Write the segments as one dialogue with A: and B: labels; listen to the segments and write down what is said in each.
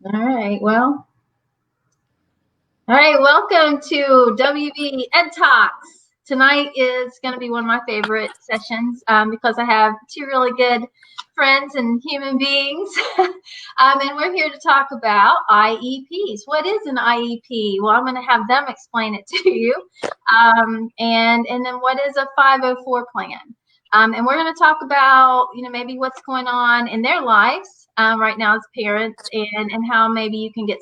A: All right, welcome to WV Ed Talks. Tonight is going to be one of my favorite sessions because I have two really good friends and human beings. And we're here to talk about IEPs. What is an IEP? Well, I'm going to have them explain it to you. And then what is a 504 plan? And we're going to talk about, maybe what's going on in their lives right now as parents, and how maybe you can get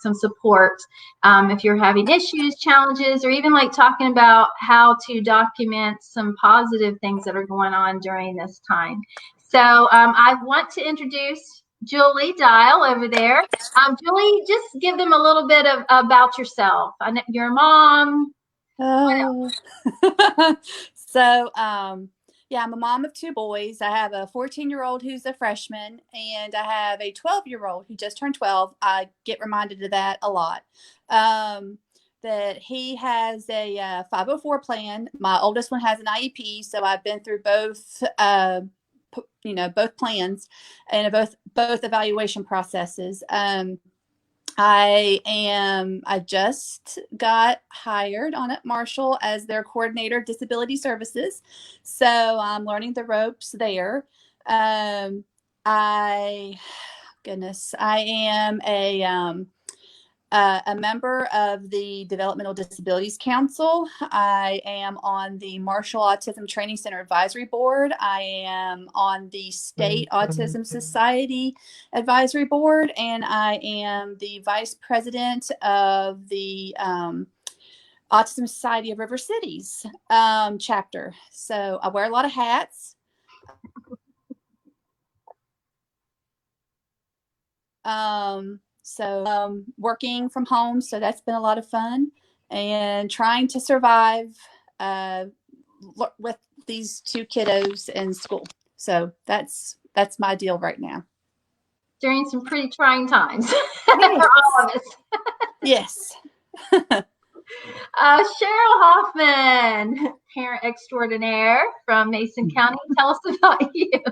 A: some support if you're having issues, challenges, or even like talking about how to document some positive things that are going on during this time. So I want to introduce Julie Dial over there. Julie, just give them a little bit about yourself. I know you're a mom.
B: Oh. Yeah, I'm a mom of two boys. I have a 14-year-old who's a freshman, and I have a 12-year-old who just turned 12. I get reminded of that a lot. That he has a 504 plan. My oldest one has an IEP, so I've been through both plans and both evaluation processes. I just got hired on at Marshall as their coordinator of disability services. So I'm learning the ropes there. I am a member of the Developmental Disabilities Council. I am on the Marshall Autism Training Center Advisory Board. I am on the State Autism Society Advisory Board, and I am the vice president of the Autism Society of River Cities chapter. So I wear a lot of hats. Working from home, so that's been a lot of fun, and trying to survive with these two kiddos in school. So that's my deal right now.
A: During some pretty trying times for all of us.
B: Yes.
A: Sherill Hoffman, parent extraordinaire from Mason County. Tell us about you.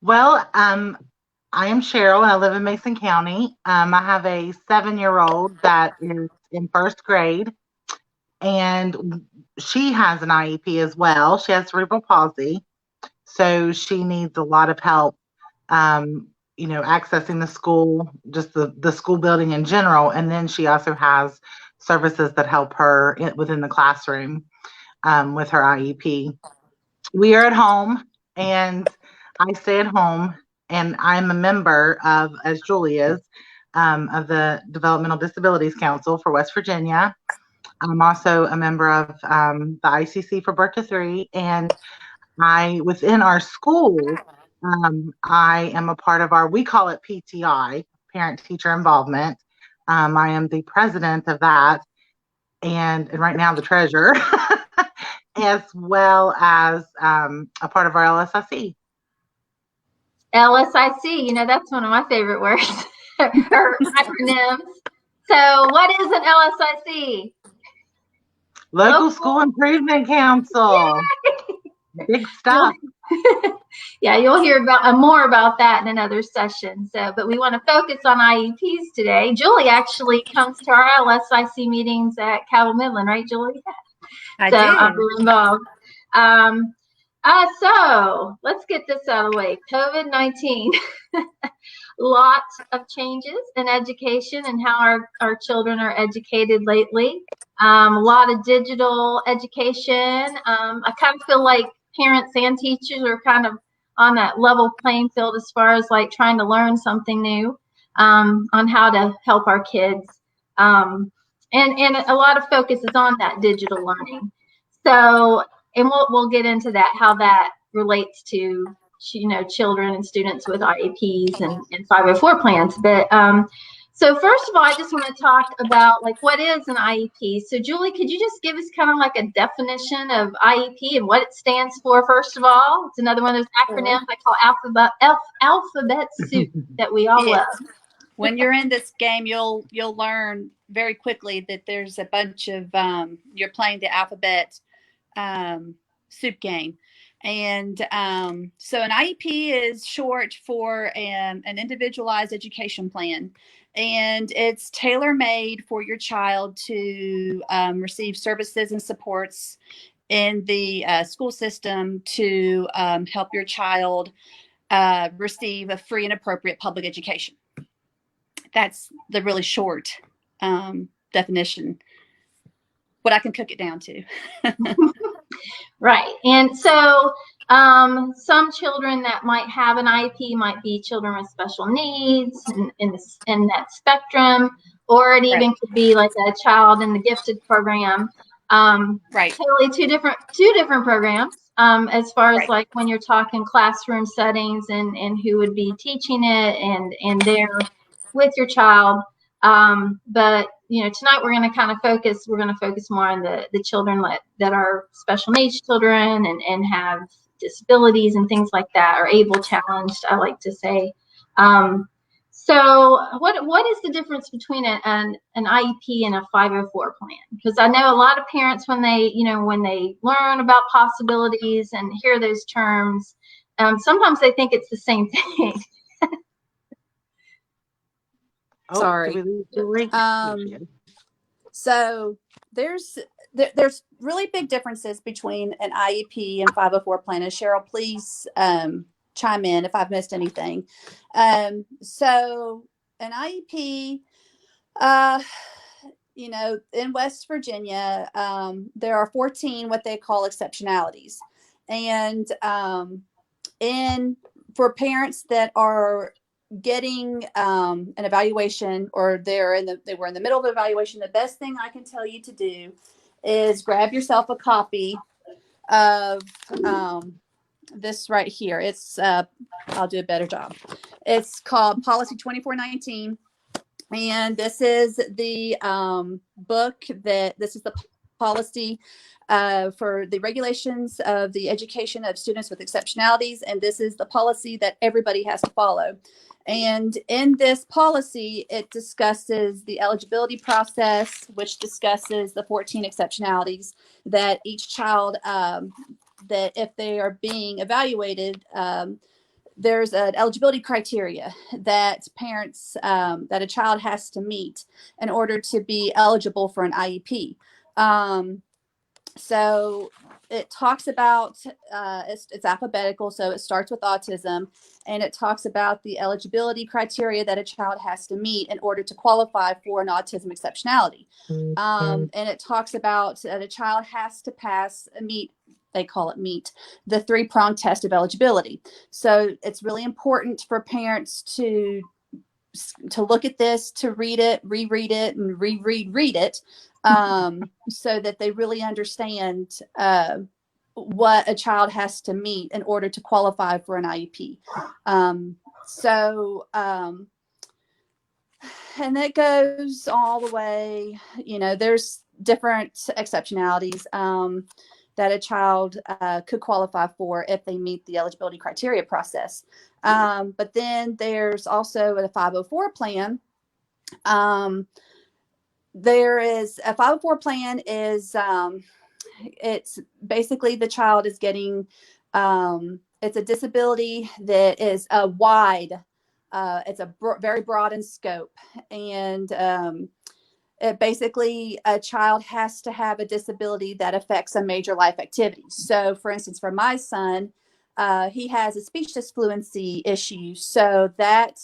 C: Well, I am Sherill, and I live in Mason County. I have a 7-year-old that is in first grade, and she has an IEP as well. She has cerebral palsy, so she needs a lot of help, accessing the school, just the school building in general. And then she also has services that help her within the classroom with her IEP. We are at home, and I stay at home. And I'm a member of, as Julie is, of the Developmental Disabilities Council for West Virginia. I'm also a member of the ICC for Birth to 3, and within our school, I am a part of we call it PTI, Parent Teacher Involvement. I am the president of that, and right now the treasurer, as well as a part of our LSIC.
A: LSIC, that's one of my favorite words or acronyms. So what is an LSIC?
C: Local School Improvement Council. Yay! Big stuff.
A: Yeah, you'll hear more about that in another session. But we want to focus on IEPs today. Julie actually comes to our LSIC meetings at Cabell Midland, right, Julie?
B: I do.
A: I'm really involved. So let's get this out of the way. COVID-19, lots of changes in education and how our children are educated lately. A lot of digital education. I kind of feel like parents and teachers are kind of on that level playing field as far as like trying to learn something new on how to help our kids. And a lot of focus is on that digital learning. So, and we'll get into that, how that relates to, children and students with IEPs and 504 plans. But so first of all, I just want to talk about like what is an IEP. So Julie, could you just give us kind of like a definition of IEP and what it stands for? First of all, it's another one of those acronyms I call alphabet soup that we all love.
B: When you're in this game, you'll learn very quickly that there's a bunch of you're playing the alphabet soup game. And so an IEP is short for an individualized education plan. And it's tailor-made for your child to receive services and supports in the school system to help your child receive a free and appropriate public education. That's the really short definition, what I can cook it down to.
A: Right. And so some children that might have an IEP might be children with special needs in that spectrum, or it even could be like a child in the gifted program.
B: Right.
A: Totally two different programs as far as like when you're talking classroom settings and who would be teaching it and there with your child. But tonight we're going to focus more on the children that are special needs children and have disabilities and things like that, or able challenged, I like to say. So what is the difference between an IEP and a 504 plan? Because I know a lot of parents, when they learn about possibilities and hear those terms, sometimes they think it's the same thing.
B: Sorry. So there's really big differences between an IEP and 504 plan. And Sherill, please chime in if I've missed anything. So an IEP, in West Virginia, there are 14 what they call exceptionalities. And for parents that are getting an evaluation, or they were in the middle of the evaluation, the best thing I can tell you to do is grab yourself a copy of this right here. It's I'll do a better job. It's called Policy 2419, and this is the book this is the policy for the regulations of the education of students with exceptionalities, and this is the policy that everybody has to follow. And in this policy, it discusses the eligibility process, which discusses the 14 exceptionalities that each child, that if they are being evaluated, there's an eligibility criteria that parents, that a child has to meet in order to be eligible for an IEP. So it talks about, it's alphabetical, so it starts with autism, and it talks about the eligibility criteria that a child has to meet in order to qualify for an autism exceptionality. And it talks about that a child has to meet the 3-pronged test of eligibility. So it's really important for parents to look at this, to read it, reread it, and read it, so that they really understand what a child has to meet in order to qualify for an IEP. And that goes all the way, there's different exceptionalities that a child could qualify for if they meet the eligibility criteria process. But then there's also a 504 plan. There is a 504 plan is, it's basically the child is getting, it's a disability that is a wide, it's a very broad in scope. And basically a child has to have a disability that affects a major life activity. So for instance, for my son, he has a speech disfluency issue. So that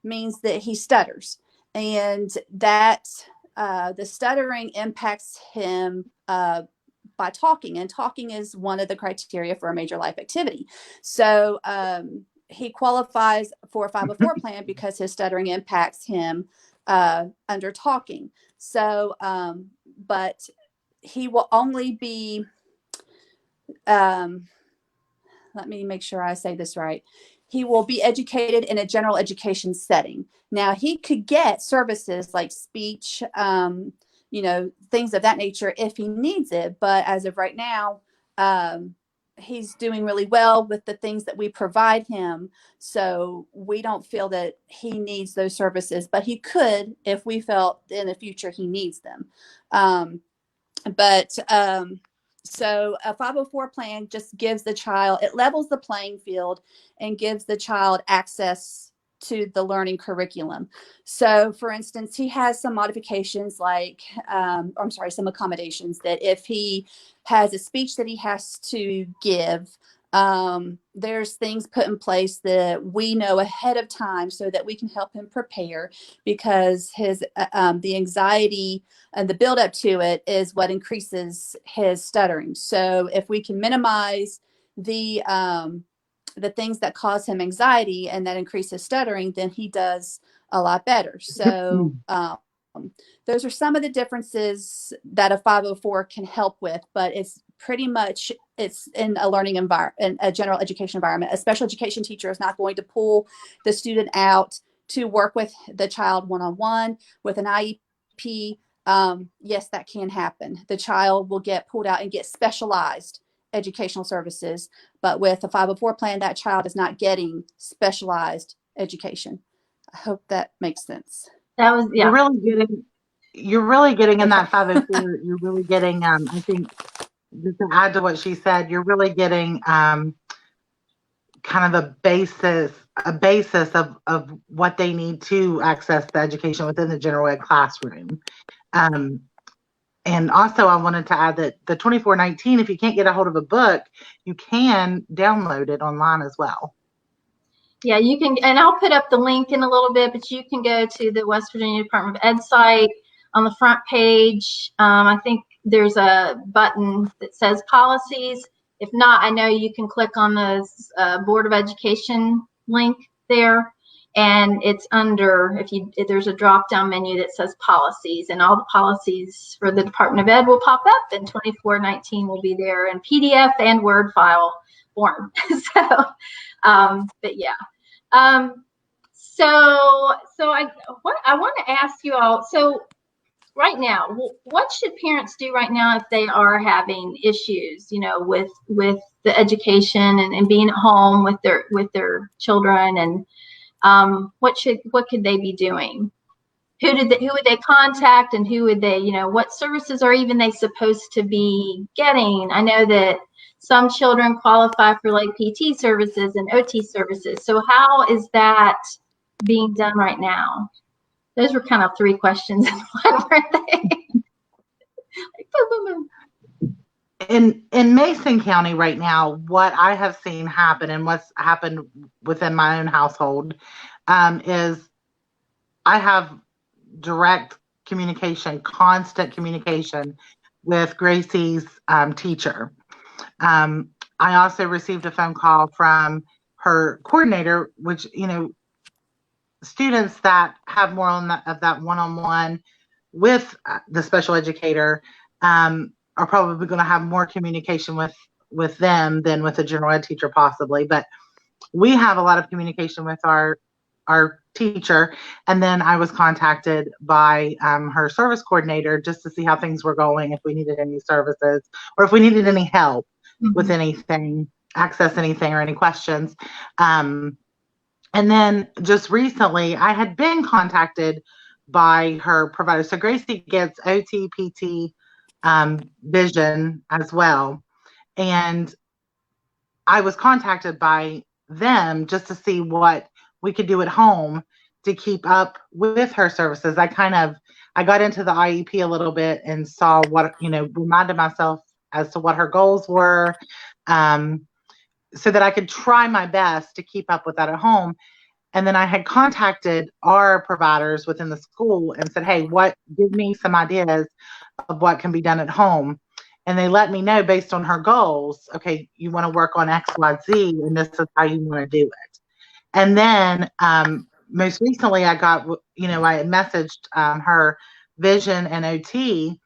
B: means that he stutters, and that the stuttering impacts him by talking, and talking is one of the criteria for a major life activity. So he qualifies for a 504 plan because his stuttering impacts him under talking. So, but he will only be, let me make sure I say this right. He will be educated in a general education setting. Now, he could get services like speech, things of that nature if he needs it. But as of right now, he's doing really well with the things that we provide him. So we don't feel that he needs those services, but he could if we felt in the future he needs them. So a 504 plan just gives the child, it levels the playing field and gives the child access to the learning curriculum. So for instance, he has some modifications like, some accommodations that if he has a speech that he has to give, there's things put in place that we know ahead of time so that we can help him prepare, because his the anxiety and the build up to it is what increases his stuttering. So if we can minimize the things that cause him anxiety and that increase his stuttering, then he does a lot better. So those are some of the differences that a 504 can help with, but it's pretty much, it's in a learning environment, a general education environment. A special education teacher is not going to pull the student out to work with the child one-on-one with an IEP. Yes, that can happen. The child will get pulled out and get specialized educational services, but with a 504 plan, that child is not getting specialized education. I hope that makes sense.
A: That was, yeah.
C: You're really getting in that 504. You're really getting, I think, just to add to what she said, you're really getting kind of a basis of what they need to access the education within the general ed classroom. And also I wanted to add that the 2419, if you can't get a hold of a book, you can download it online as well.
A: Yeah, you can, and I'll put up the link in a little bit, but you can go to the West Virginia Department of Ed site. On the front page, I think there's a button that says policies. If not, I know you can click on the Board of Education link there, and it's under, if there's a drop-down menu that says policies, and all the policies for the Department of Ed will pop up, and 2419 will be there in PDF and Word file form. So, but yeah. So I want to ask you all, so right now, what should parents do right now if they are having issues, you know, with the education and being at home with their children, and what could they be doing? Who would they contact, and who would they, you know, what services are even they supposed to be getting? I know that some children qualify for like PT services and OT services. So how is that being done right now? Those were kind of three questions in one, weren't they? Like, boom, boom,
C: boom. In Mason County right now, what I have seen happen and what's happened within my own household is I have direct communication, constant communication with Gracie's teacher. I also received a phone call from her coordinator, which, you know, students that have more of that one-on-one with the special educator are probably going to have more communication with them than with a general ed teacher possibly. But we have a lot of communication with our teacher, and then I was contacted by her service coordinator just to see how things were going, if we needed any services or if we needed any help with anything, access anything or any questions. And then just recently, I had been contacted by her provider. So Gracie gets OT, PT, vision as well. And I was contacted by them just to see what we could do at home to keep up with her services. I got into the IEP a little bit and saw what, you know, reminded myself as to what her goals were, so that I could try my best to keep up with that at home. And then I had contacted our providers within the school and said, hey, give me some ideas of what can be done at home. And they let me know based on her goals, okay, you want to work on X, Y, Z, and this is how you want to do it. And then most recently I got, you know, I had messaged her vision and OT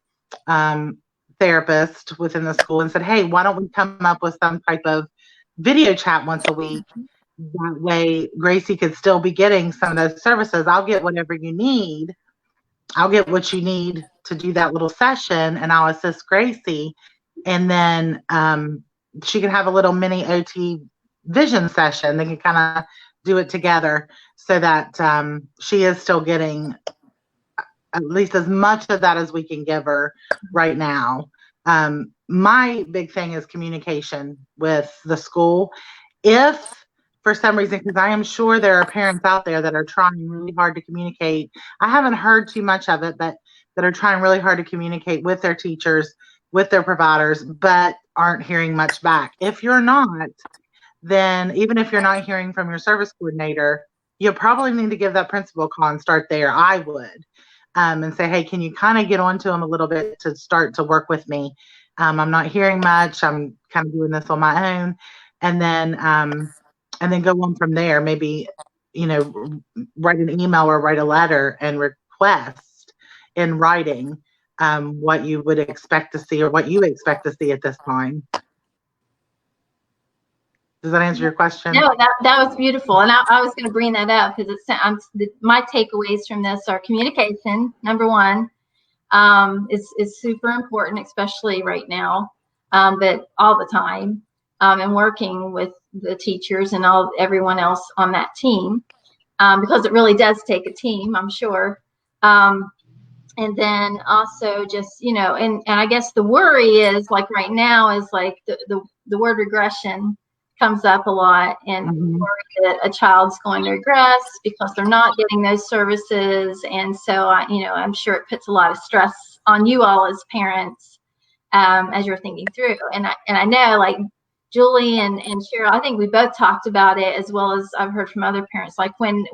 C: therapist within the school and said, hey, why don't we come up with some type of video chat once a week? That way Gracie could still be getting some of those services. I'll get whatever you need. I'll get what you need to do that little session, and I'll assist Gracie. And then she can have a little mini OT vision session. They can kind of do it together so that she is still getting at least as much of that as we can give her right now. my big thing is communication with the school. If for some reason, because I am sure there are parents out there that are trying really hard to communicate. I haven't heard too much of it, but that are trying really hard to communicate with their teachers, with their providers, but aren't hearing much back. If you're not, then even if you're not hearing from your service coordinator, you probably need to give that principal a call and start there. I would. And say, hey, can you kind of get onto them a little bit to start to work with me? I'm not hearing much. I'm kind of doing this on my own. And then go on from there. Maybe, write an email or write a letter and request in writing what you would expect to see or what you expect to see at this time. Does that answer your question?
A: No, that was beautiful. And I was going to bring that up because my takeaways from this are communication, number one, is super important, especially right now, but all the time, and working with the teachers and everyone else on that team, because it really does take a team, I'm sure. And then also just, and I guess the worry is like right now is like the word regression comes up a lot, and worry that a child's going to regress because they're not getting those services. And so, I'm sure it puts a lot of stress on you all as parents as you're thinking through. And I know, like Julie and Sherill, I think we both talked about it, as well as I've heard from other parents. Like when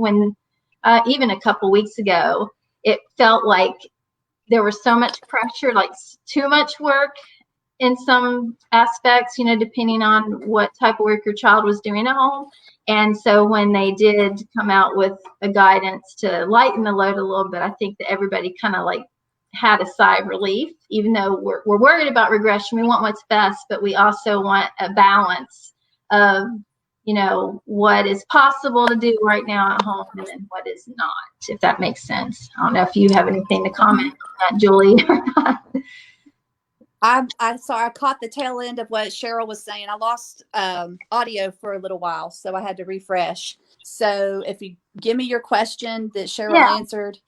A: even a couple weeks ago, it felt like there was so much pressure, like too much work in some aspects, depending on what type of work your child was doing at home. And so when they did come out with a guidance to lighten the load a little bit, I think that everybody kind of like had a sigh of relief, even though we're worried about regression. We want what's best, but we also want a balance of, what is possible to do right now at home and then what is not, if that makes sense. I don't know if you have anything to comment on that, Julie, or not.
B: I caught the tail end of what Sherill was saying. I lost audio for a little while, so I had to refresh. So if you give me your question that Sherill answered.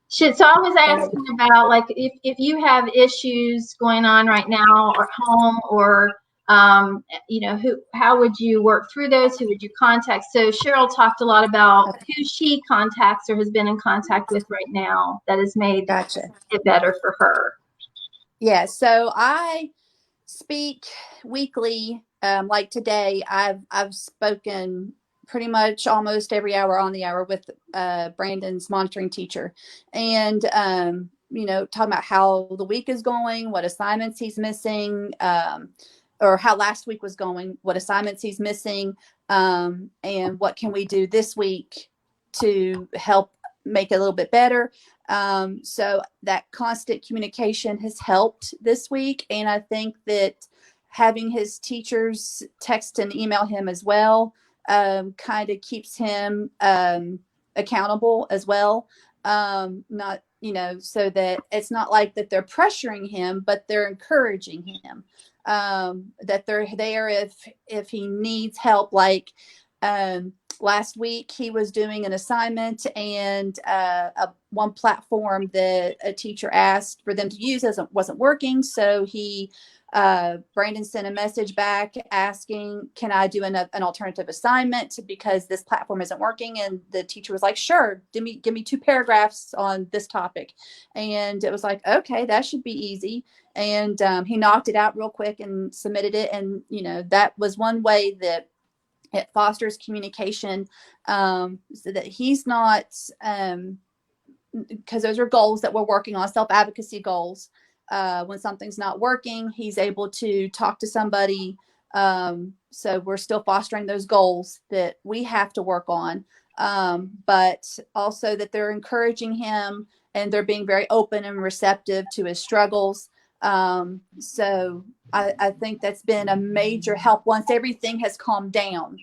A: So I was asking about, like, if you have issues going on right now or home, or how would you work through those? Who would you contact? So Sherill talked a lot about who she contacts or has been in contact with right now that has made it better for her.
B: Yeah, so I speak weekly. Like today, I've spoken pretty much almost every hour on the hour with Brandon's monitoring teacher, and talking about how the week is going, what assignments he's missing, or how last week was going, what assignments he's missing, and what can we do this week to help make it a little bit better. So that constant communication has helped this week. And I think that having his teachers text and email him as well, kind of keeps him, accountable as well. Not, so that it's not like that they're pressuring him, but they're encouraging him, that they're there if he needs help. Like, last week he was doing an assignment, and one platform that a teacher asked for them to use wasn't working. So Brandon sent a message back asking, can I do an alternative assignment because this platform isn't working? And the teacher was like, sure, give me 2 paragraphs on this topic. And it was like, okay, that should be easy. And he knocked it out real quick and submitted it. And, that was one way that it fosters communication, so that he's not, because those are goals that we're working on, self-advocacy goals. When something's not working, he's able to talk to somebody. So we're still fostering those goals that we have to work on, but also that they're encouraging him and they're being very open and receptive to his struggles. So I think that's been a major help once everything has calmed down,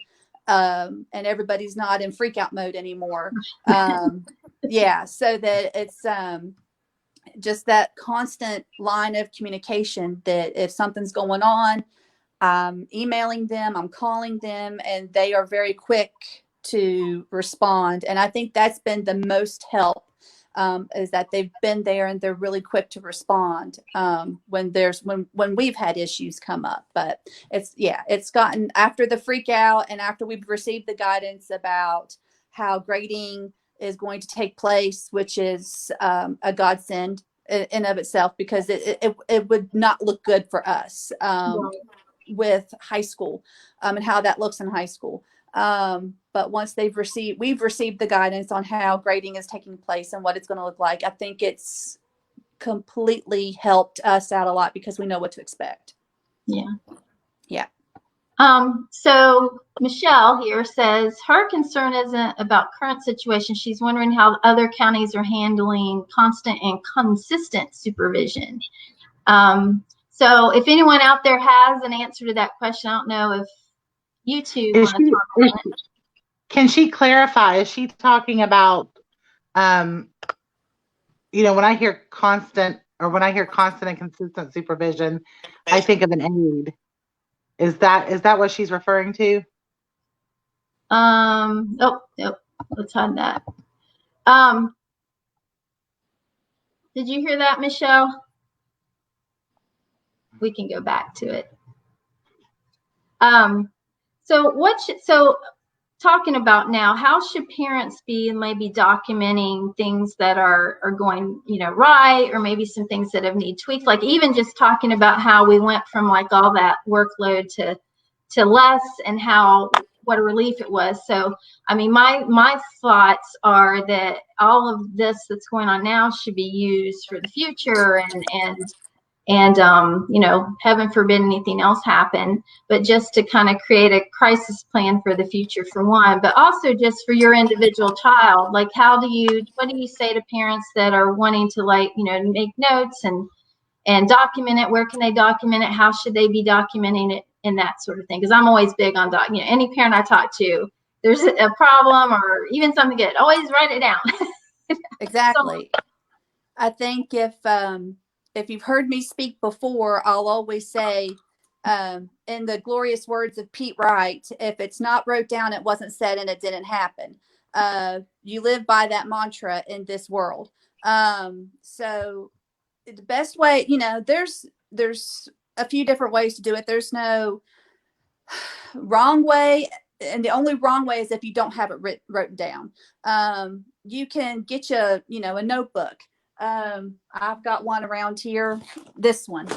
B: and everybody's not in freak out mode anymore. Yeah, so that it's just that constant line of communication, that if something's going on, I'm emailing them, I'm calling them, and they are very quick to respond. And I think that's been the most help is that they've been there and they're really quick to respond when we've had issues come up. But it's gotten, after the freak out and after we've received the guidance about how grading is going to take place, which is a godsend in of itself, because it would not look good for us with high school and how that looks in high school. But once we've received the guidance on how grading is taking place and what it's going to look like, I think it's completely helped us out a lot because we know what to expect.
A: Yeah.
B: Yeah.
A: So Michelle here says her concern isn't about current situation. She's wondering how other counties are handling constant and consistent supervision. So if anyone out there has an answer to that question, I don't know if you two want to talk on it.
C: Can she clarify? Is she talking about, when I hear constant and consistent supervision, I think of an aide. Is that what she's referring to?
A: Nope. Let's hide that. Did you hear that, Michelle? We can go back to it. So talking about now, how should parents be maybe documenting things that are going, right, or maybe some things that have need tweaks, like even just talking about how we went from like all that workload to less, and what a relief it was. So, I mean, my thoughts are that all of this that's going on now should be used for the future, and heaven forbid anything else happen, but just to kind of create a crisis plan for the future, for one, but also just for your individual child. Like, what do you say to parents that are wanting to, like, make notes and document it? Where can they document it? How should they be documenting it, and that sort of thing? Because I'm always big on any parent I talk to, there's a problem or even something good, always write it down.
B: Exactly. I think if you've heard me speak before, I'll always say, in the glorious words of Pete Wright, if it's not wrote down, it wasn't said and it didn't happen. You live by that mantra in this world. So the best way, there's a few different ways to do it. There's no wrong way. And the only wrong way is if you don't have it written down. You can get you, a notebook. I've got one around here, this one.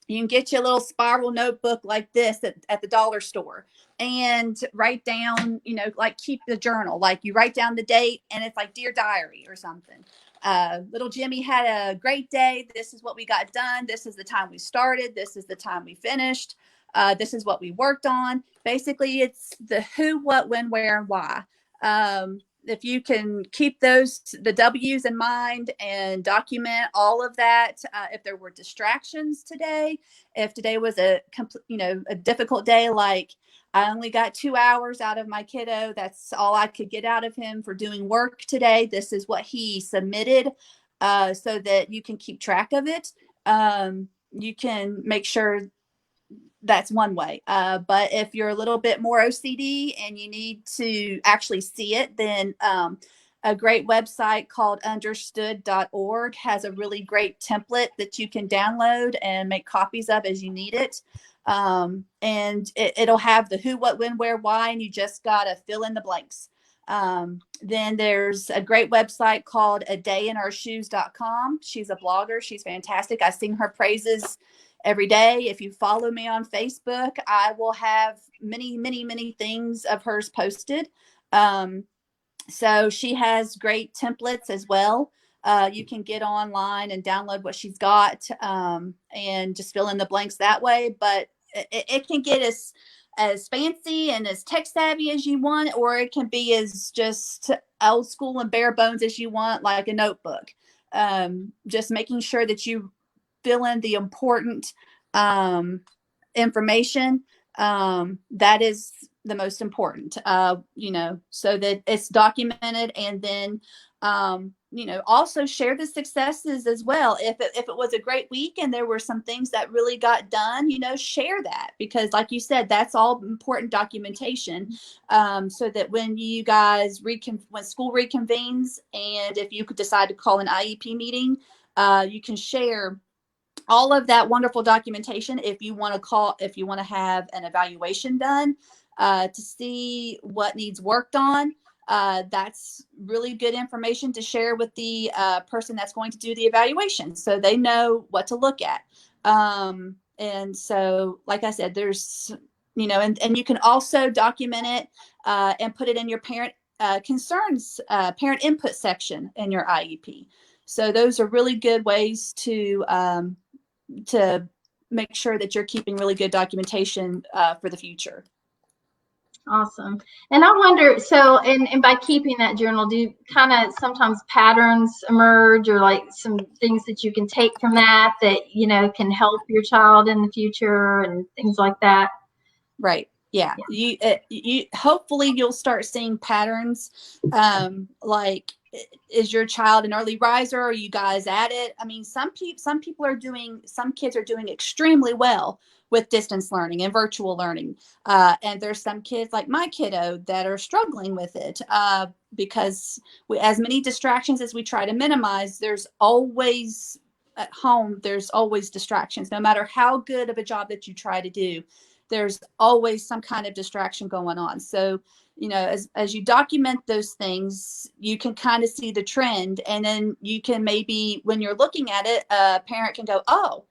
B: You can get you a little spiral notebook like this at the dollar store and write down, like keep the journal, like you write down the date and it's like Dear Diary or something. Little Jimmy had a great day. This is what we got done. This is the time we started. This is the time we finished. This is what we worked on. Basically, it's the who, what, when, where, and why. If you can keep the W's in mind and document all of that, if there were distractions today, if today was a difficult day, like I only got 2 hours out of my kiddo, that's all I could get out of him for doing work today. This is what he submitted, so that you can keep track of it. You can make sure. That's one way. But if you're a little bit more OCD and you need to actually see it, then a great website called understood.org has a really great template that you can download and make copies of as you need it. And it'll have the who, what, when, where, why, and you just got to fill in the blanks. Then there's a great website called adayinourshoes.com. She's a blogger. She's fantastic. I sing her praises every day. If you follow me on Facebook, I will have many, many, many things of hers posted. So she has great templates as well. You can get online and download what she's got, and just fill in the blanks that way. But it can get as fancy and as tech savvy as you want, or it can be as just old school and bare bones as you want, like a notebook. Just making sure that you fill in the important information. That is the most important, so that it's documented. And then also share the successes as well. If it was a great week and there were some things that really got done, share that, because like you said, that's all important documentation. So that when you guys when school reconvenes, and if you could decide to call an IEP meeting, you can share all of that wonderful documentation. If you want to have an evaluation done to see what needs worked on, that's really good information to share with the person that's going to do the evaluation, so they know what to look at. And so, like I said, there's, and you can also document it and put it in your parent concerns, parent input section in your IEP. So those are really good ways to make sure that you're keeping really good documentation for the future.
A: Awesome. And I wonder, so, and by keeping that journal, do kind of sometimes patterns emerge, or like some things that you can take from that can help your child in the future and things like that?
B: Right. Yeah. You hopefully you'll start seeing patterns, like, is your child an early riser? Are you guys at it? I mean, some kids are doing extremely well with distance learning and virtual learning. And there's some kids like my kiddo that are struggling with it because as many distractions as we try to minimize, there's always at home, there's always distractions. No matter how good of a job that you try to do, there's always some kind of distraction going on. So, as you document those things, you can kind of see the trend, and then you can maybe, when you're looking at it, a parent can go, "Oh,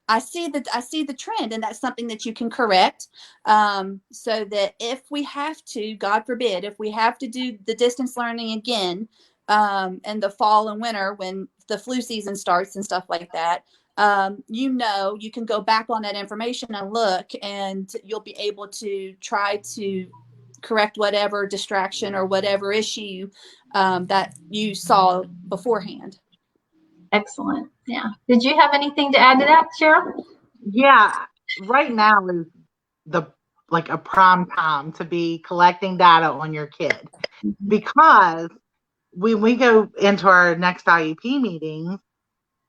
B: I see the trend," and that's something that you can correct. So that if we have to, God forbid, if we have to do the distance learning again in the fall and winter when the flu season starts and stuff like that, you can go back on that information and look, and you'll be able to try to correct whatever distraction or whatever issue that you saw beforehand.
A: Excellent. Yeah. Did you have anything to add to that, Sherill?
C: Yeah. Right now is a prime time to be collecting data on your kid, because when we go into our next IEP meeting,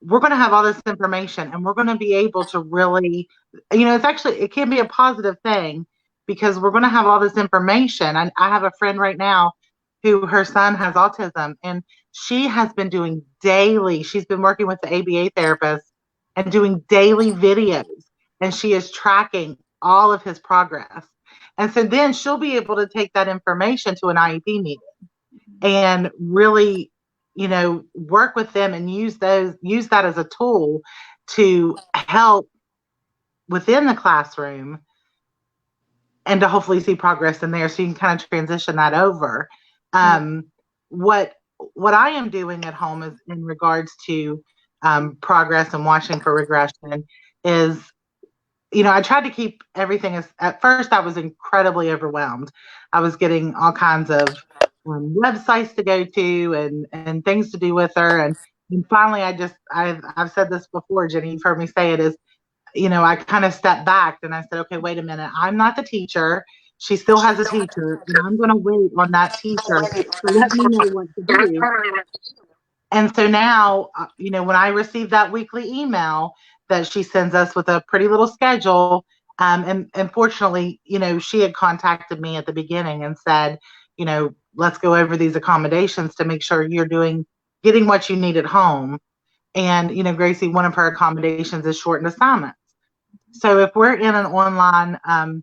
C: we're going to have all this information, and we're going to be able to really, it can be a positive thing, because we're going to have all this information. I have a friend right now who, her son has autism, and she has been doing she's been working with the ABA therapist and doing daily videos, and she is tracking all of his progress. And so then she'll be able to take that information to an IEP meeting and really, work with them and use that as a tool to help within the classroom, and to hopefully see progress in there, so you can kind of transition that over. What I am doing at home is, in regards to progress and watching for regression, is, I tried to keep everything at first I was incredibly overwhelmed. I was getting all kinds of websites to go to and things to do with her. And finally, I've said this before, Jenny, you've heard me say it, is, I kind of stepped back and I said, okay, wait a minute. I'm not the teacher. She still has a teacher, and I'm going to wait on that teacher to let me know what to do. And so now, when I receive that weekly email that she sends us with a pretty little schedule, and fortunately, she had contacted me at the beginning and said, let's go over these accommodations to make sure you're getting what you need at home. And, Gracie, one of her accommodations is shortened assignments. So if we're in an online, an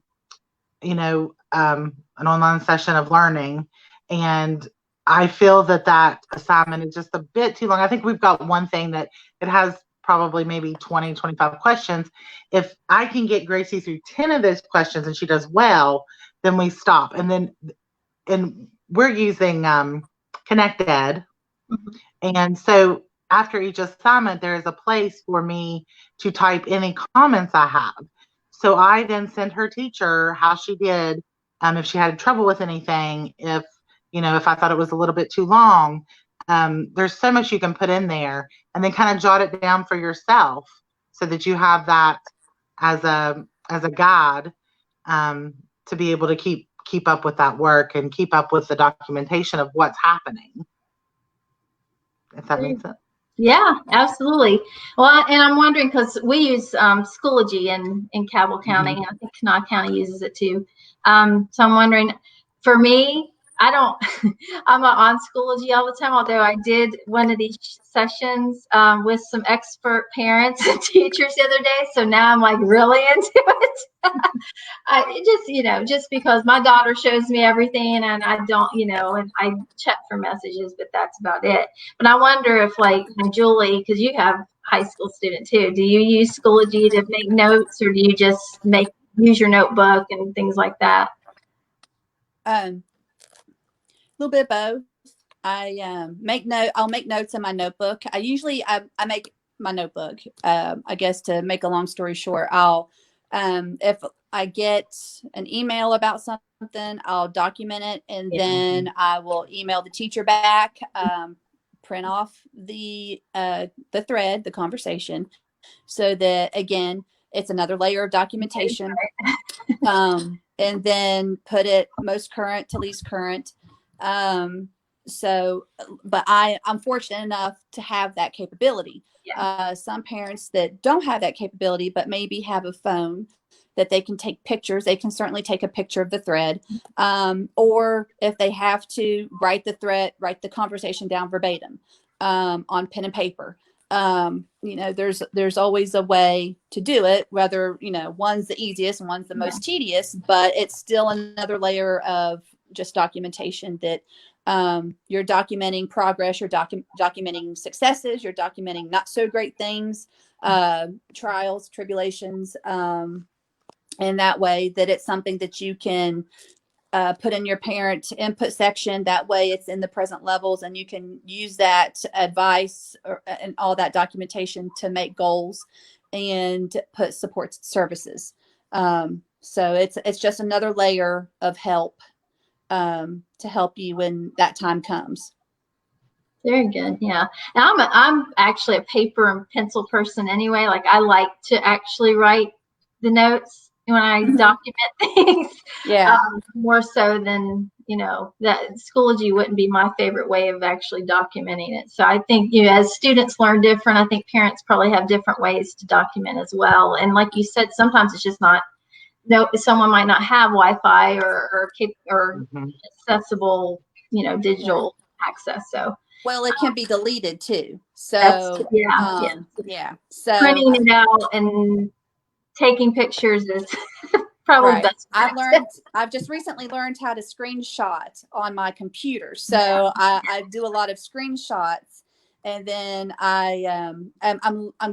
C: online session of learning, and I feel that assignment is just a bit too long. I think we've got one thing that it has probably maybe 20, 25 questions. If I can get Gracie through 10 of those questions and she does well, then we stop. And we're using Connect Ed. Mm-hmm. And so after each assignment, there is a place for me to type any comments I have. So I then send her teacher how she did, if she had trouble with anything, if I thought it was a little bit too long. There's so much you can put in there, and then kind of jot it down for yourself, so that you have that as a guide, to be able to keep up with that work and keep up with the documentation of what's happening. if that makes sense.
A: Yeah, absolutely. Well, and I'm wondering, because we use Schoology in Cabell County, and I think Kanawha County uses it too. So I'm wondering, for me, I don't, I'm not on Schoology all the time, although I did one of these sessions with some expert parents and teachers the other day. So now I'm like really into it. Just because my daughter shows me everything and I don't, and I check for messages, but that's about it. But I wonder if, like, Julie, because you have high school student too, do you use Schoology to make notes, or do you just use your notebook and things like that?
B: A little bit of both. I'll make notes in my notebook. I make my notebook, I guess, to make a long story short, if I get an email about something, I'll document it, and then I will email the teacher back, print off the thread, the conversation, so that, again, it's another layer of documentation. And then put it most current to least current. But I'm fortunate enough to have that capability. Yeah. Some parents that don't have that capability, but maybe have a phone that they can take pictures, they can certainly take a picture of the thread. Or if they have to write the conversation down verbatim on pen and paper. There's always a way to do it, whether, one's the easiest and one's the most tedious, but it's still another layer of just documentation that you're documenting progress, you're documenting successes, you're documenting not so great things, trials, tribulations, and that way that it's something that you can put in your parent input section. That way it's in the present levels, and you can use that advice and all that documentation to make goals and put support services. So it's just another layer of help to help you when that time comes.
A: Very good. Yeah. Now I'm actually a paper and pencil person anyway. Like, I like to actually write the notes when I document things.
B: Yeah.
A: More so than, that Schoology wouldn't be my favorite way of actually documenting it. So I think, as students learn different, I think parents probably have different ways to document as well. And like you said, sometimes it's just not, someone might not have Wi-Fi or accessible, digital access. So.
B: Well, it can be deleted too. So So
A: printing it out and taking pictures is probably best. I've
B: just recently learned how to screenshot on my computer. So I do a lot of screenshots, and then I'm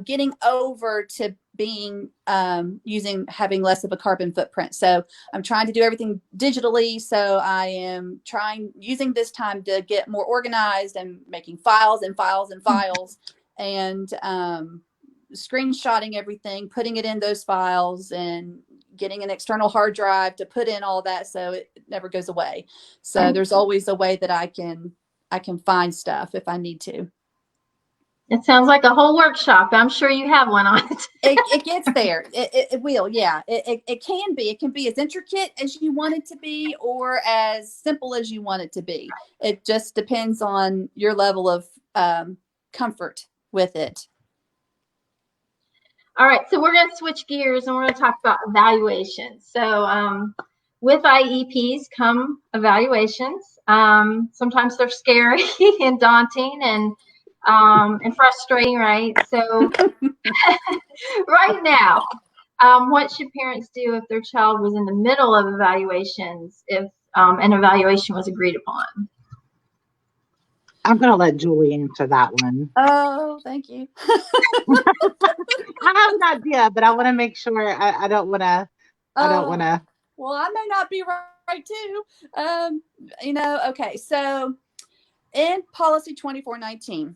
B: getting over to being having less of a carbon footprint. So I'm trying to do everything digitally. So I am using this time to get more organized and making files and files and files, and screenshotting everything, putting it in those files, and getting an external hard drive to put in all that so it never goes away. So there's always a way that I can find stuff if I need to.
A: It sounds like a whole workshop. I'm sure you have one on it.
B: It gets there. It will. Yeah. It can be. It can be as intricate as you want it to be, or as simple as you want it to be. It just depends on your level of comfort with it.
A: All right. So we're going to switch gears, and we're going to talk about evaluations. So with IEPs come evaluations. Sometimes they're scary and daunting and frustrating, right? So right now, what should parents do if their child was in the middle of evaluations, if an evaluation was agreed upon?
C: I'm going to let Julie answer that one.
B: Oh, thank you.
C: I have an idea, but I want to make sure I don't want to.
B: Well, I may not be right too. Okay. So in policy 2419,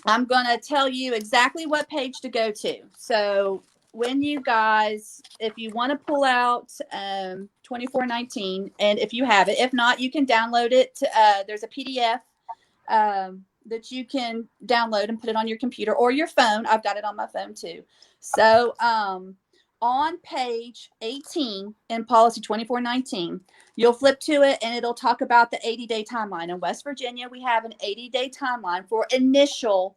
B: I'm going to tell you exactly what page to go to. So when you guys, if you want to pull out 2419, and if you have it, if not, you can download it. There's a PDF that you can download and put it on your computer or your phone. I've got it on my phone too. So on page 18 in policy 2419, you'll flip to it and it'll talk about the 80-day timeline. In West Virginia, we have an 80-day timeline for initial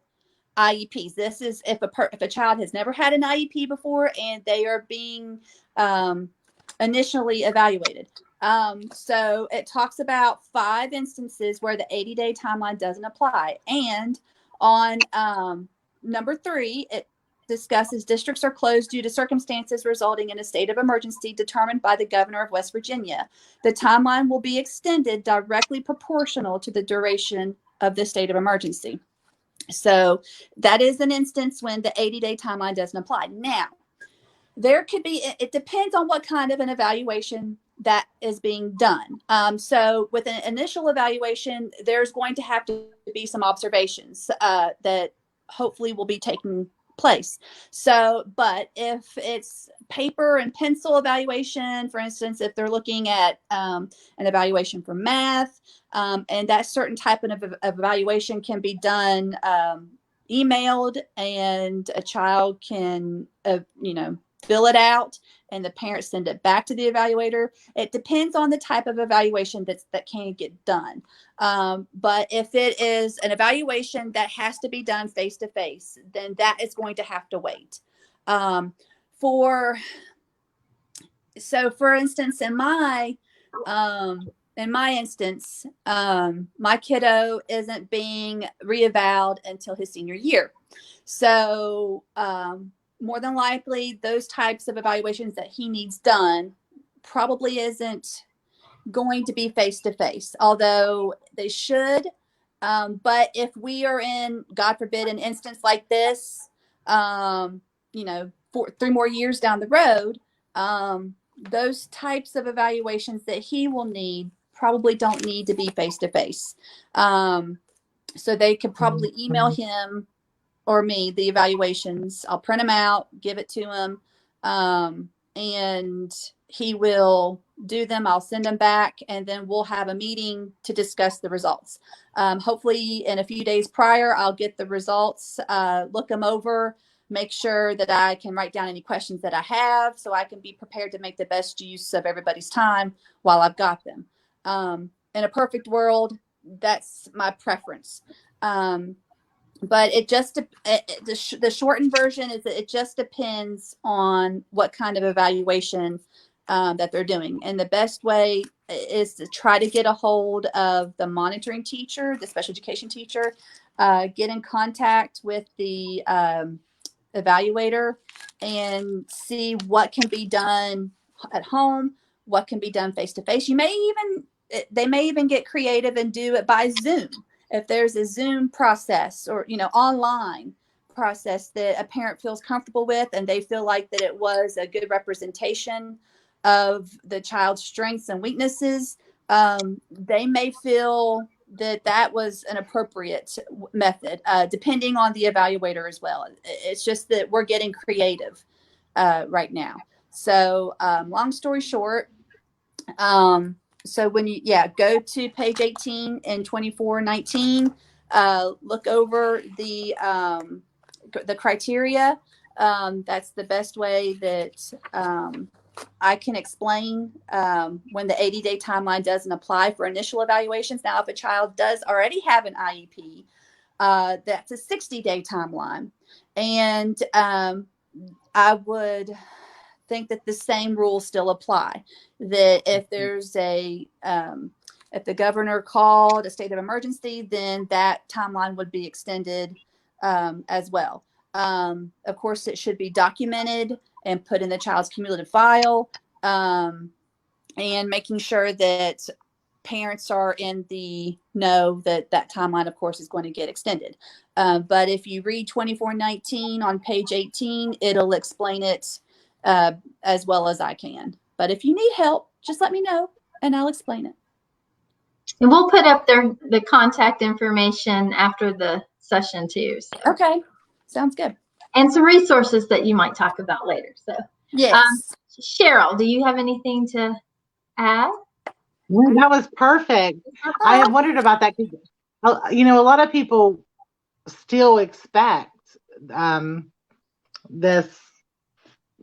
B: IEPs. This is if a child has never had an IEP before and they are being initially evaluated. So it talks about 5 instances where the 80-day timeline doesn't apply. And on number 3, it discusses districts are closed due to circumstances resulting in a state of emergency determined by the governor of West Virginia. The timeline will be extended directly proportional to the duration of the state of emergency. So that is an instance when the 80-day timeline doesn't apply. Now, there could be, it depends on what kind of an evaluation that is being done. So with an initial evaluation, there's going to have to be some observations that hopefully will be taking place. So, but if it's paper and pencil evaluation, for instance, if they're looking at an evaluation for math, and that certain type of evaluation can be done emailed, and a child can, fill it out and the parents send it back to the evaluator. It depends on the type of evaluation that can get done. But if it is an evaluation that has to be done face-to-face, then that is going to have to wait. For instance, in my instance, my kiddo isn't being reevaluated until his senior year. So more than likely, those types of evaluations that he needs done probably isn't going to be face-to-face, although they should. But if we are in, God forbid, an instance like this, 3 more years down the road, those types of evaluations that he will need probably don't need to be face-to-face. So they could probably email him or me the evaluations. I'll print them out, give it to him, and he will do them. I'll send them back, and then we'll have a meeting to discuss the results. Hopefully in a few days prior, I'll get the results, look them over, make sure that I can write down any questions that I have so I can be prepared to make the best use of everybody's time while I've got them. In a perfect world, that's my preference. But the shortened version is that it just depends on what kind of evaluation that they're doing. And the best way is to try to get a hold of the monitoring teacher, the special education teacher, get in contact with the evaluator and see what can be done at home, what can be done face-to-face. They may even get creative and do it by Zoom. If there's a Zoom process or, online process that a parent feels comfortable with and they feel like that it was a good representation of the child's strengths and weaknesses, they may feel that was an appropriate method, depending on the evaluator as well. It's just that we're getting creative right now. So long story short, so when you go to page 18 in 2419, look over the criteria. That's the best way that I can explain when the 80-day timeline doesn't apply for initial evaluations. Now, if a child does already have an IEP, that's a 60-day timeline. And I would think that the same rules still apply, that if there's if the governor called a state of emergency, then that timeline would be extended as well. Of course, it should be documented and put in the child's cumulative file, and making sure that parents are in the know that timeline, of course, is going to get extended. But if you read 2419 on page 18, it'll explain it as well as I can. But if you need help, just let me know and I'll explain it.
A: And we'll put up the contact information after the session too. So.
B: Okay, sounds good.
A: And some resources that you might talk about later. So
B: yes.
A: Sherill, do you have anything to add?
C: That was perfect. I have wondered about that because, a lot of people still expect this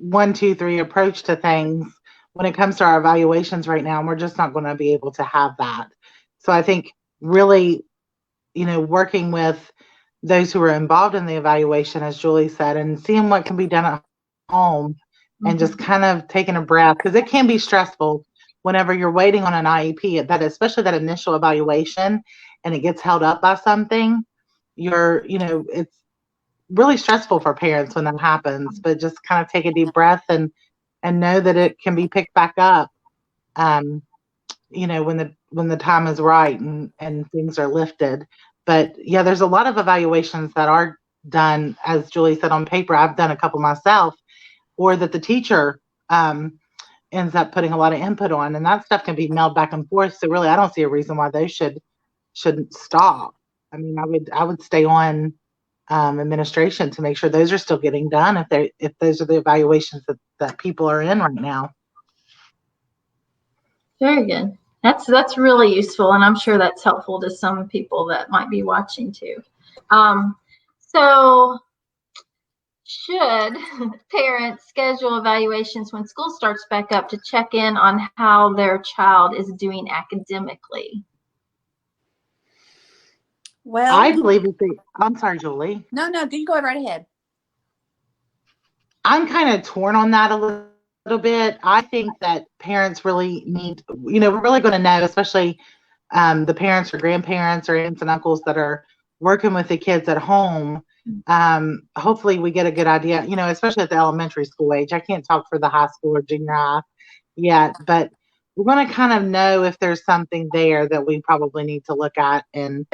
C: 1, 2, 3 approach to things when it comes to our evaluations right now, and we're just not going to be able to have that. So I think really, working with those who are involved in the evaluation, as Julie said, and seeing what can be done at home and just kind of taking a breath, because it can be stressful whenever you're waiting on an IEP, that especially that initial evaluation, and it gets held up by something. It's really stressful for parents when that happens, but just kind of take a deep breath and know that it can be picked back up, when the time is right and things are lifted. But yeah, there's a lot of evaluations that are done, as Julie said, on paper. I've done a couple myself, or that the teacher ends up putting a lot of input on, and that stuff can be mailed back and forth. So really, I don't see a reason why those shouldn't stop. I mean, I would stay on administration to make sure those are still getting done if those are the evaluations that people are in right now.
A: Very good. That's really useful, and I'm sure that's helpful to some people that might be watching too. So should parents schedule evaluations when school starts back up to check in on how their child is doing academically?
B: Well,
C: I believe I'm sorry, Julie.
B: No, you go right ahead.
C: I'm kind of torn on that a little bit. I think that parents really need, we're really going to know, especially the parents or grandparents or aunts and uncles that are working with the kids at home. Hopefully we get a good idea, especially at the elementary school age. I can't talk for the high school or junior high yet, but we're going to kind of know if there's something there that we probably need to look at. And,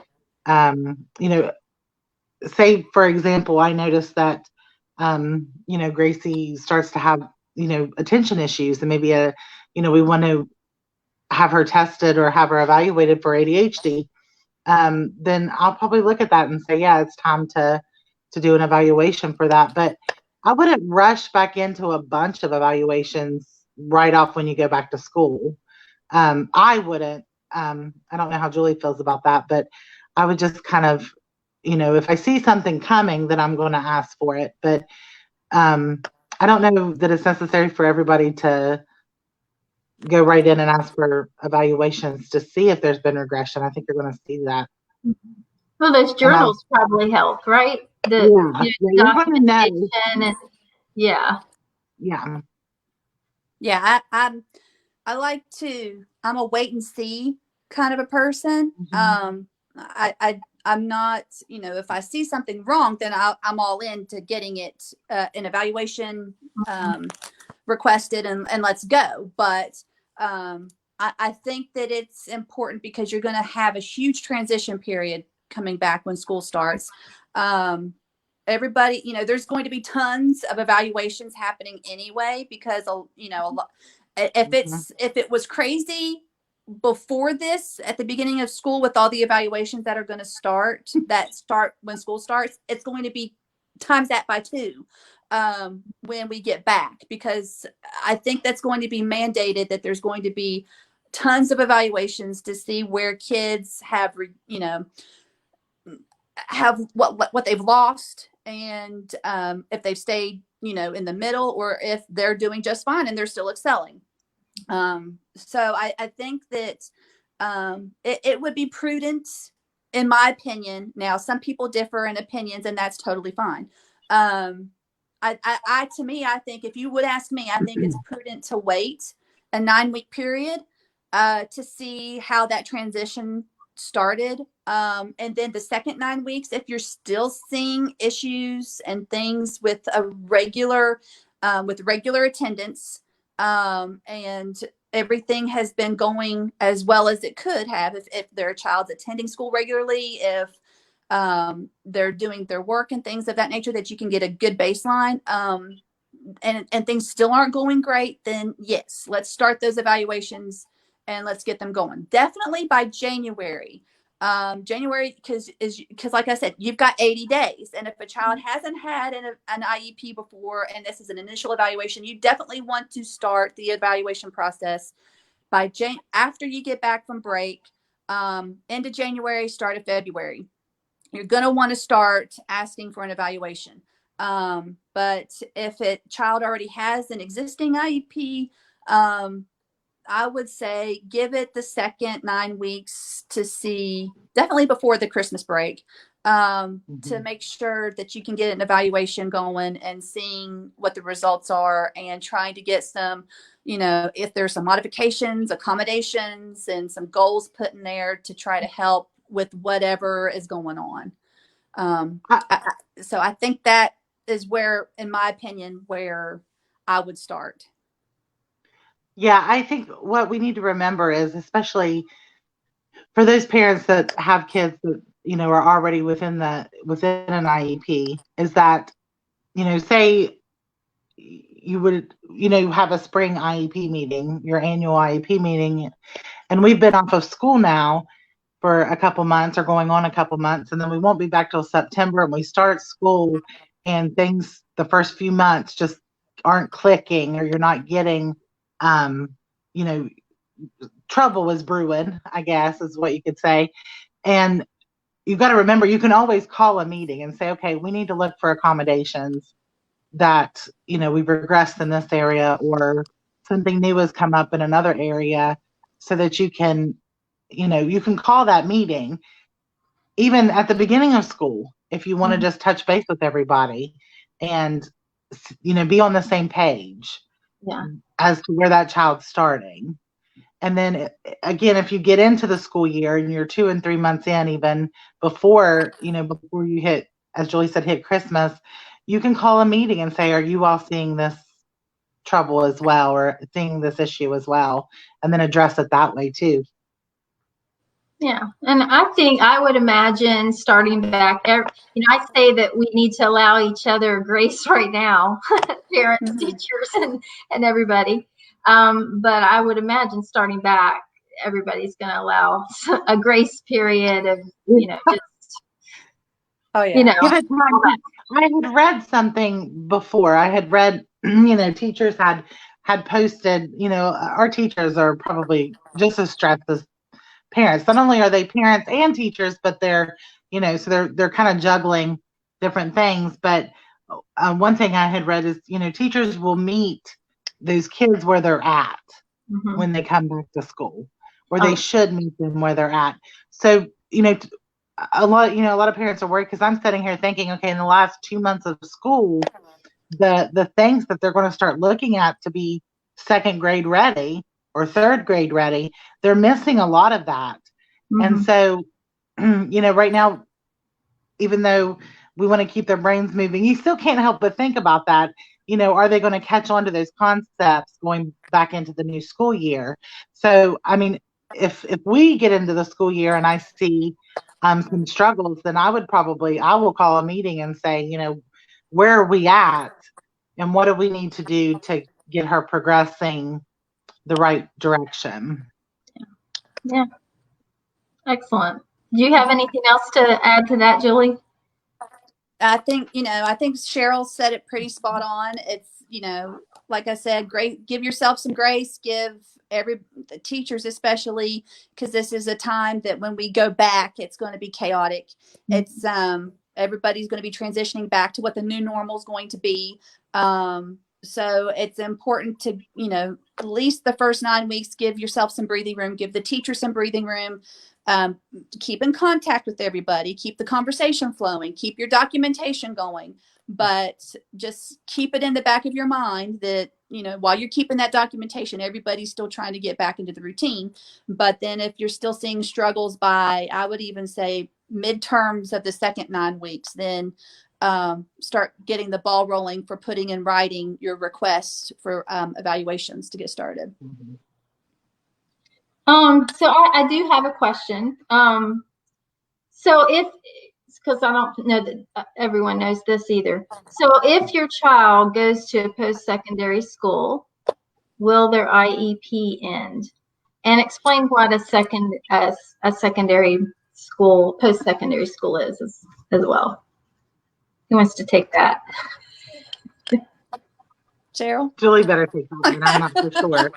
C: say, for example, I noticed that, Gracie starts to have, attention issues, and maybe we want to have her tested or have her evaluated for ADHD. Then I'll probably look at that and say, yeah, it's time to do an evaluation for that. But I wouldn't rush back into a bunch of evaluations right off when you go back to school. I wouldn't. I don't know how Julie feels about that, but I would just kind of, if I see something coming, then I'm going to ask for it. But I don't know that it's necessary for everybody to go right in and ask for evaluations to see if there's been regression. I think you're going to see that.
A: Well, those journals probably help, right?
C: You're going to know.
A: And yeah.
B: I like to. I'm a wait and see kind of a person. I'm not. If I see something wrong, then I'm all into getting it an evaluation requested and let's go. But I think that it's important because you're going to have a huge transition period coming back when school starts. Everybody, there's going to be tons of evaluations happening anyway, because, if it was crazy before this at the beginning of school with all the evaluations that are going to start when school starts, it's going to be times that by 2 when we get back, because I think that's going to be mandated, that there's going to be tons of evaluations to see where kids have what they've lost, and if they've stayed in the middle, or if they're doing just fine and they're still excelling. So I think that it would be prudent, in my opinion. Now, some people differ in opinions, and that's totally fine. I think, if you would ask me, I think it's prudent to wait a 9-week period to see how that transition started. And then the second 9 weeks, if you're still seeing issues and things with regular attendance, and everything has been going as well as it could have, if their child's attending school regularly, if they're doing their work and things of that nature, that you can get a good baseline, and things still aren't going great, then yes, let's start those evaluations and let's get them going. Definitely by January. Because like I said, you've got 80 days. And if a child hasn't had an IEP before, and this is an initial evaluation, you definitely want to start the evaluation process by after you get back from break, end of January, start of February. You're going to want to start asking for an evaluation. But if a child already has an existing IEP, I would say give it the second 9 weeks to see, definitely before the Christmas break, to make sure that you can get an evaluation going and seeing what the results are, and trying to get some, if there's some modifications, accommodations, and some goals put in there to try to help with whatever is going on. So I think that is where, in my opinion, where I would start.
C: Yeah, I think what we need to remember is, especially for those parents that have kids that, are already within an IEP, is that, say you would, have a spring IEP meeting, your annual IEP meeting, and we've been off of school now for a couple months, or going on a couple months, and then we won't be back till September, and we start school, and things the first few months just aren't clicking, or you're not getting, trouble is brewing, I guess is what you could say. And you've got to remember, you can always call a meeting and say, okay, we need to look for accommodations that, we've regressed in this area, or something new has come up in another area, so that you can call that meeting even at the beginning of school, if you want to just touch base with everybody and, be on the same page as to where that child's starting. And then again, if you get into the school year and you're 2 and 3 months in, even before you hit, as Julie said, hit Christmas, you can call a meeting and say, are you all seeing this trouble as well, or seeing this issue as well? And then address it that way too.
A: Yeah, and I would imagine starting back, I say that we need to allow each other grace right now, parents, teachers, and everybody. But I would imagine starting back, everybody's going to allow a grace period of, just,
C: Give it time. I had read something before. I had read, teachers had posted, our teachers are probably just as stressed as parents. Not only are they parents and teachers, but they're, so they're kind of juggling different things. But one thing I had read is, teachers will meet those kids where they're at when they come back to school, or they should meet them where they're at. So, a lot of parents are worried, because I'm sitting here thinking, okay, in the last 2 months of school, the things that they're going to start looking at to be second grade ready or third grade ready, they're missing a lot of that. And so, right now, even though we want to keep their brains moving, you still can't help but think about that. Are they going to catch on to those concepts going back into the new school year? So, I mean, if we get into the school year and I see some struggles, then I will call a meeting and say, where are we at, and what do we need to do to get her progressing the right direction?
A: Yeah. Excellent. Do you have anything else to add to that, Julie?
B: I think Sherill said it pretty spot on. It's, like I said, great. Give yourself some grace. Give the teachers, especially, because this is a time that when we go back, it's going to be chaotic. It's everybody's going to be transitioning back to what the new normal is going to be. So it's important to, at least the first 9 weeks, give yourself some breathing room, give the teacher some breathing room, keep in contact with everybody, keep the conversation flowing, keep your documentation going, but just keep it in the back of your mind that, while you're keeping that documentation, everybody's still trying to get back into the routine. But then if you're still seeing struggles by, I would even say, midterms of the second 9 weeks, then start getting the ball rolling for putting in writing your requests for evaluations to get started.
A: So I do have a question. So because I don't know that everyone knows this either. So if your child goes to a post-secondary school, will their IEP end? And explain what a secondary school, post-secondary school is as well. Who wants to take that?
B: Sherill?
C: Julie better take that one. I'm not for sure.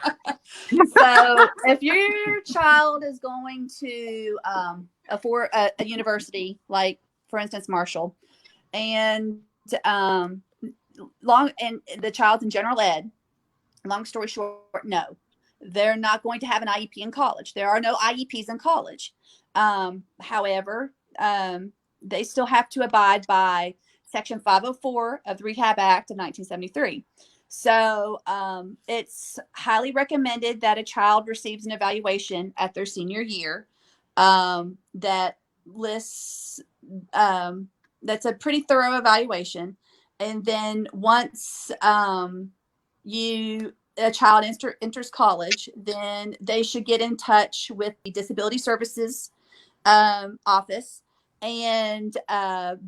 B: So if your child is going to a university, like for instance Marshall, and um, and the child's in general ed. Long story short, no, they're not going to have an IEP in college. There are no IEPs in college. However, they still have to abide by Section 504 of the Rehab Act of 1973. So it's highly recommended that a child receives an evaluation at their senior year that lists, that's a pretty thorough evaluation. And then once a child enters college, then they should get in touch with the Disability Services office and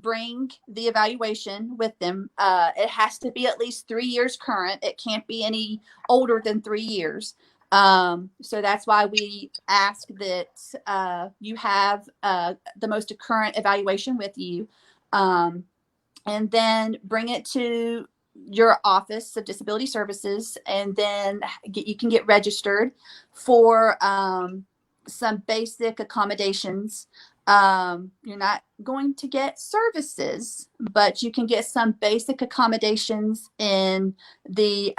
B: bring the evaluation with them. It has to be at least 3 years current. It can't be any older than 3 years. So that's why we ask that you have the most current evaluation with you, and then bring it to your Office of Disability Services, and then you can get registered for some basic accommodations. You're not going to get services, but you can get some basic accommodations in the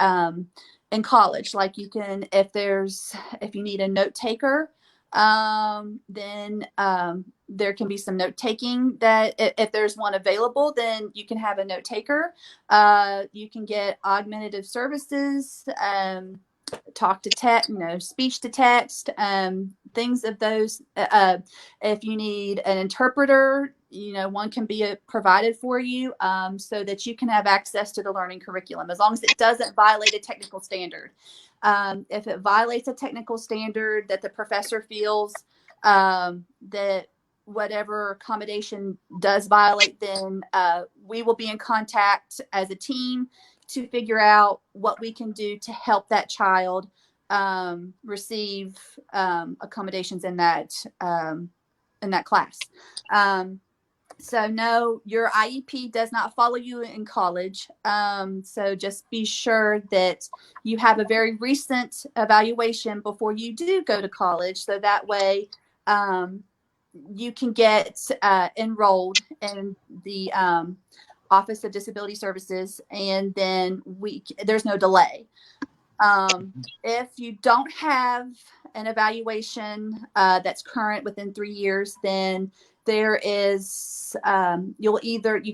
B: in college. Like you can, if you need a note taker, then there can be some note taking that if there's one available, then you can have a note taker. You can get augmentative services, talk to text, speech to text, things of those. If you need an interpreter, one can be provided for you, so that you can have access to the learning curriculum, as long as it doesn't violate a technical standard. If it violates a technical standard that the professor feels that whatever accommodation does violate, then we will be in contact as a team to figure out what we can do to help that child receive accommodations in that class. So no, your IEP does not follow you in college. So just be sure that you have a very recent evaluation before you do go to college. So that way you can get enrolled in the Office of Disability Services, and then there's no delay. If you don't have an evaluation that's current within 3 years, then there is you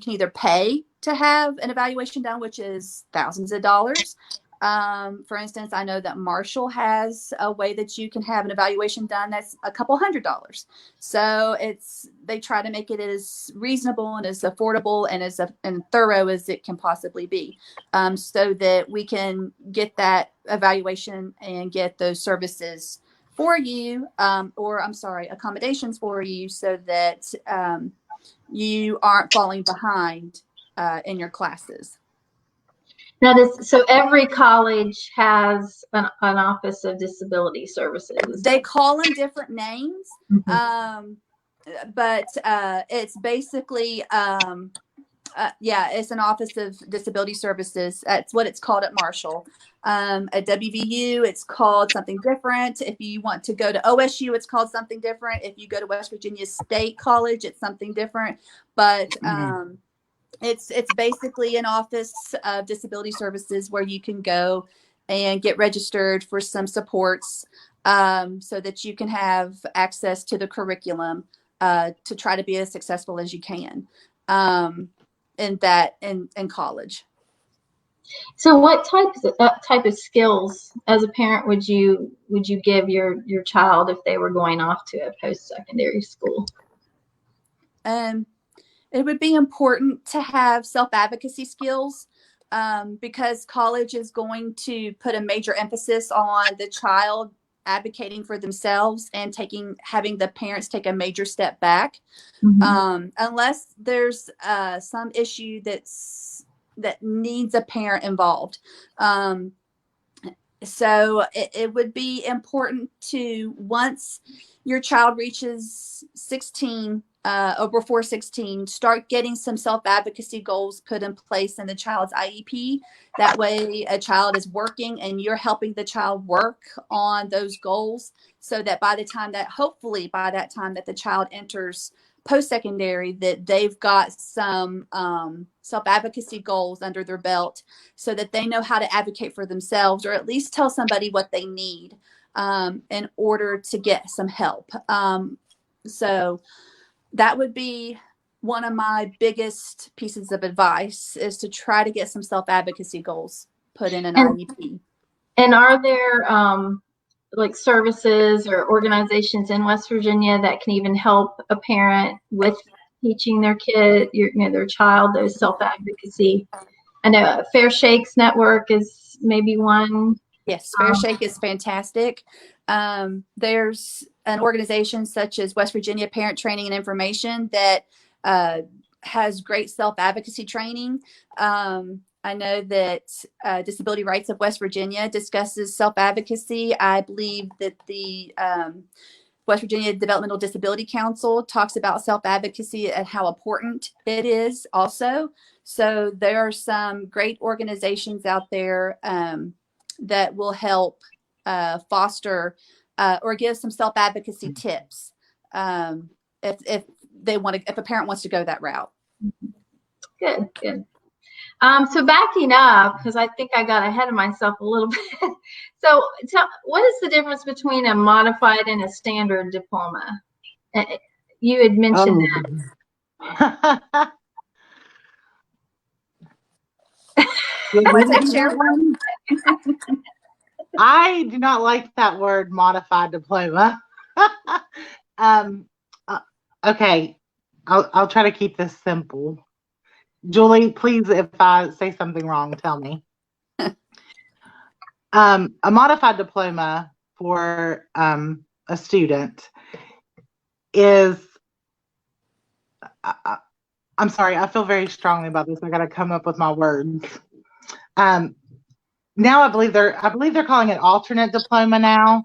B: can either pay to have an evaluation done, which is thousands of dollars. For instance, I know that Marshall has a way that you can have an evaluation done that's a couple $100s. So they try to make it as reasonable and as affordable and as and thorough as it can possibly be, so that we can get that evaluation and get those services for you, accommodations for you, so that you aren't falling behind in your classes.
A: Now, so every college has an Office of Disability Services.
B: They call them different names, but it's basically, it's an Office of Disability Services. That's what it's called at Marshall. At WVU, it's called something different. If you want to go to OSU, it's called something different. If you go to West Virginia State College, it's something different. But it's basically an Office of Disability Services where you can go and get registered for some supports, so that you can have access to the curriculum to try to be as successful as you can in college.
A: So what type of skills as a parent would you give your child if they were going off to a post-secondary school?
B: It would be important to have self-advocacy skills, because college is going to put a major emphasis on the child advocating for themselves and having the parents take a major step back, unless there's some issue that needs a parent involved. So it would be important to, once your child reaches 16, or before 16, start getting some self-advocacy goals put in place in the child's IEP. That way a child is working and you're helping the child work on those goals, so that hopefully by that time that the child enters post-secondary that they've got some self-advocacy goals under their belt so that they know how to advocate for themselves, or at least tell somebody what they need in order to get some help. So that would be one of my biggest pieces of advice, is to try to get some self-advocacy goals put in an IEP.
A: And are there like services or organizations in West Virginia that can even help a parent with teaching their kid, their child, those self-advocacy? I know Fair Shakes Network is maybe one.
B: Yes, Fair Shake is fantastic. There's an organization such as West Virginia Parent Training and Information that has great self-advocacy training. I know that Disability Rights of West Virginia discusses self-advocacy. I believe that the West Virginia Developmental Disability Council talks about self-advocacy and how important it is also. So there are some great organizations out there that will help foster or give some self-advocacy tips if a parent wants to go that route.
A: Good, good. So backing up, because I think I got ahead of myself a little bit. So what is the difference between a modified and a standard diploma? You had mentioned that.
B: What's that, Sherill?
C: I do not like that word, modified diploma. Okay, I'll try to keep this simple. Julie, please, if I say something wrong, tell me. A modified diploma for a student is, I'm sorry, I feel very strongly about this. I got to come up with my words. Now I believe they're calling it alternate diploma now.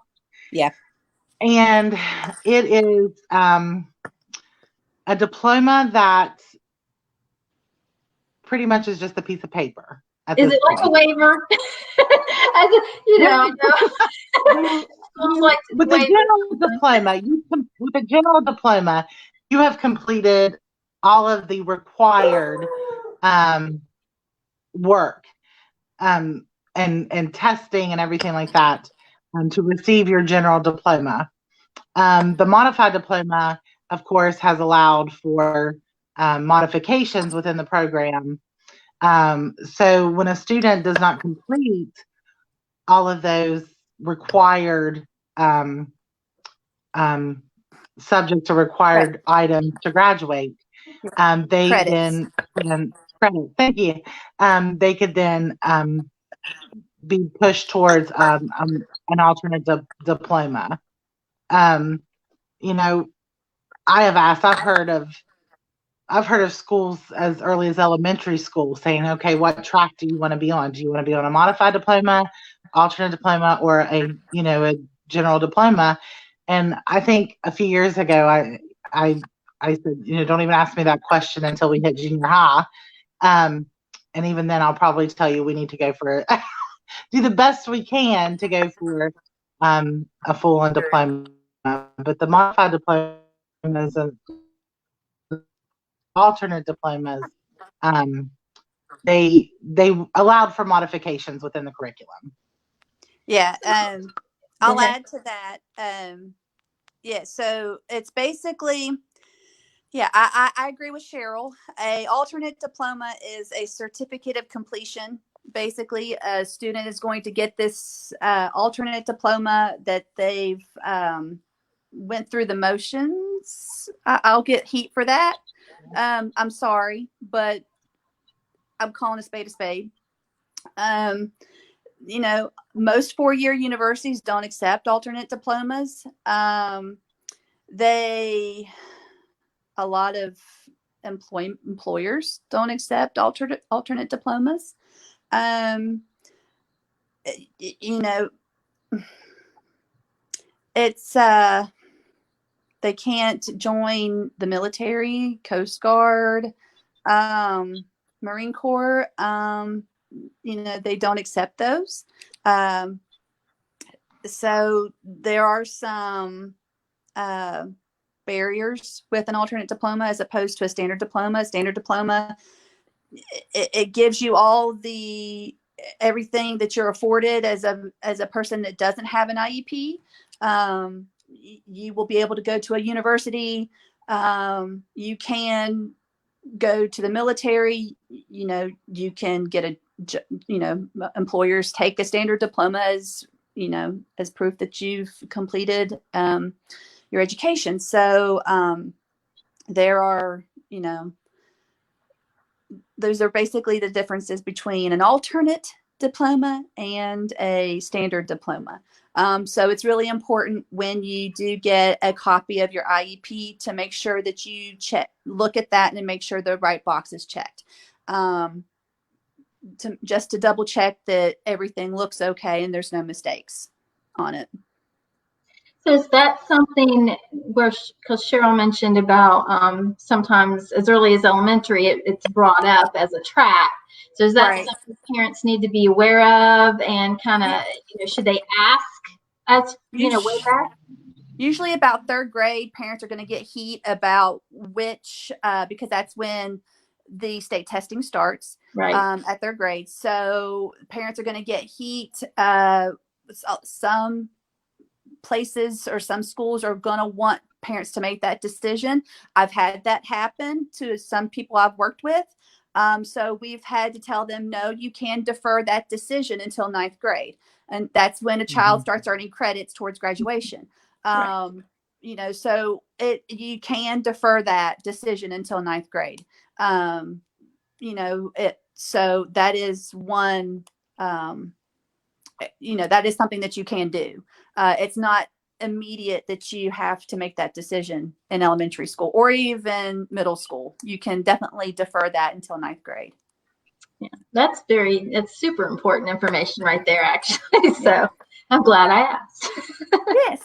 B: Yeah.
C: And it is a diploma that pretty much is just a piece of paper.
A: Is it like a waiver?
C: With a general diploma, you have completed all of the required work and testing and everything like that to receive your general diploma. The modified diploma, of course, has allowed for modifications within the program. So when a student does not complete all of those required subjects or required items to graduate, they then credit. Thank you. They could then be pushed towards an alternate diploma. I've heard of schools as early as elementary school saying, okay, what track do you want to be on? Do you want to be on a modified diploma, alternate diploma, or a general diploma? And I think a few years ago, I said, don't even ask me that question until we hit junior high. And even then, I'll probably tell you we need to go for do the best we can to go for a full diploma. But the modified diplomas and alternate diplomas, they allowed for modifications within the curriculum.
B: Yeah, I'll add to that. So it's basically, I agree with Sherill. A alternate diploma is a certificate of completion. Basically, a student is going to get this alternate diploma that they've went through the motions. I'll get heat for that. I'm sorry, but I'm calling a spade a spade. Most four-year universities don't accept alternate diplomas. A lot of employers don't accept alternate diplomas. It's they can't join the military, Coast Guard, Marine Corps. They don't accept those. So there are some barriers with an alternate diploma as opposed to a standard diploma. A standard diploma, it gives you all the everything that you're afforded as a person that doesn't have an IEP. You will be able to go to a university. You can go to the military. You can get employers take a standard diploma as proof that you've completed your education. So there are, those are basically the differences between an alternate diploma and a standard diploma. So it's really important when you do get a copy of your IEP to make sure that you look at that and make sure the right box is checked. Just to double check that everything looks okay and there's no mistakes on it.
A: So is that something where, because Sherill mentioned about sometimes as early as elementary, it's brought up as a track. So is that
B: Right.
A: something parents need to be aware of, and kind of, should they ask us, way back?
B: Usually about third grade, parents are going to get heat about which, because that's when the state testing starts,
A: Right.
B: At third grade. So parents are going to get heat. Some places or some schools are going to want parents to make that decision. I've had that happen to some people I've worked with. So we've had to tell them, no, you can defer that decision until ninth grade. And that's when a child starts earning credits towards graduation.
A: Right.
B: So you can defer that decision until ninth grade. So that is one, that is something that you can do. It's not immediate that you have to make that decision in elementary school or even middle school. You can definitely defer that until ninth grade.
A: Yeah, that's super important information right there, actually. So I'm glad I asked.
B: Yes.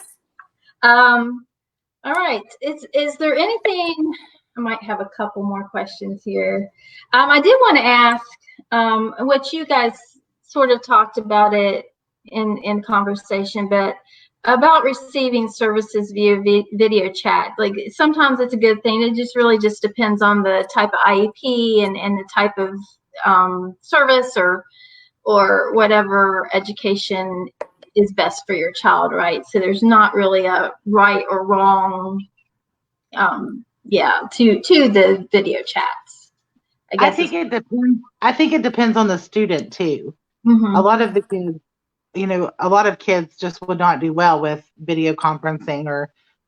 A: All right. Is there anything? I might have a couple more questions here. I did want to ask what you guys sort of talked about it in conversation, but about receiving services via video chat. Like sometimes it's a good thing. It just really just depends on the type of IEP and the type of service or whatever education is best for your child, right? So there's not really a right or wrong to the video chats.
C: I think it depends. I think it depends on the student too.
A: Mm-hmm.
C: A lot of the kids, a lot of kids just would not do well with video conferencing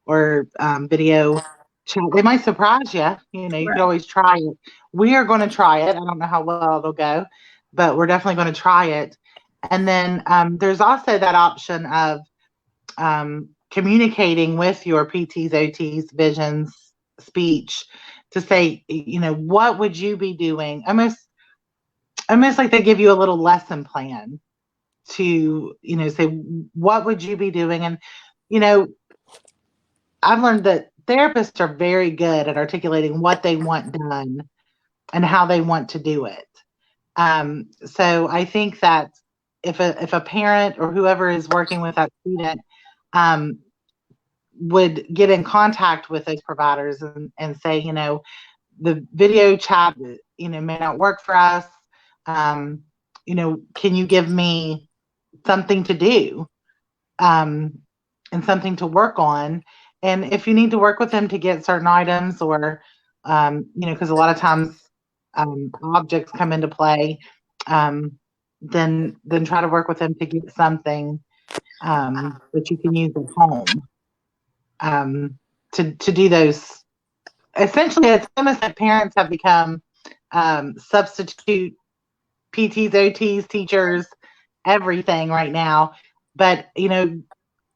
C: or video chat. They might surprise you. You
A: Right.
C: could always try it. We are going to try it. I don't know how well it'll go, but we're definitely going to try it. And then there's also that option of communicating with your PTs, OTs, visions, speech to say, what would you be doing? Almost like they give you a little lesson plan to, say, what would you be doing? And, I've learned that therapists are very good at articulating what they want done and how they want to do it. So I think that if a parent or whoever is working with that student would get in contact with those providers and say, the video chat, may not work for us. Can you give me something to do and something to work on? And if you need to work with them to get certain items or, because a lot of times objects come into play, then try to work with them to get something that you can use at home to do those. Essentially, it's almost like parents have become substitute PTs, OTs, teachers, everything right now. But,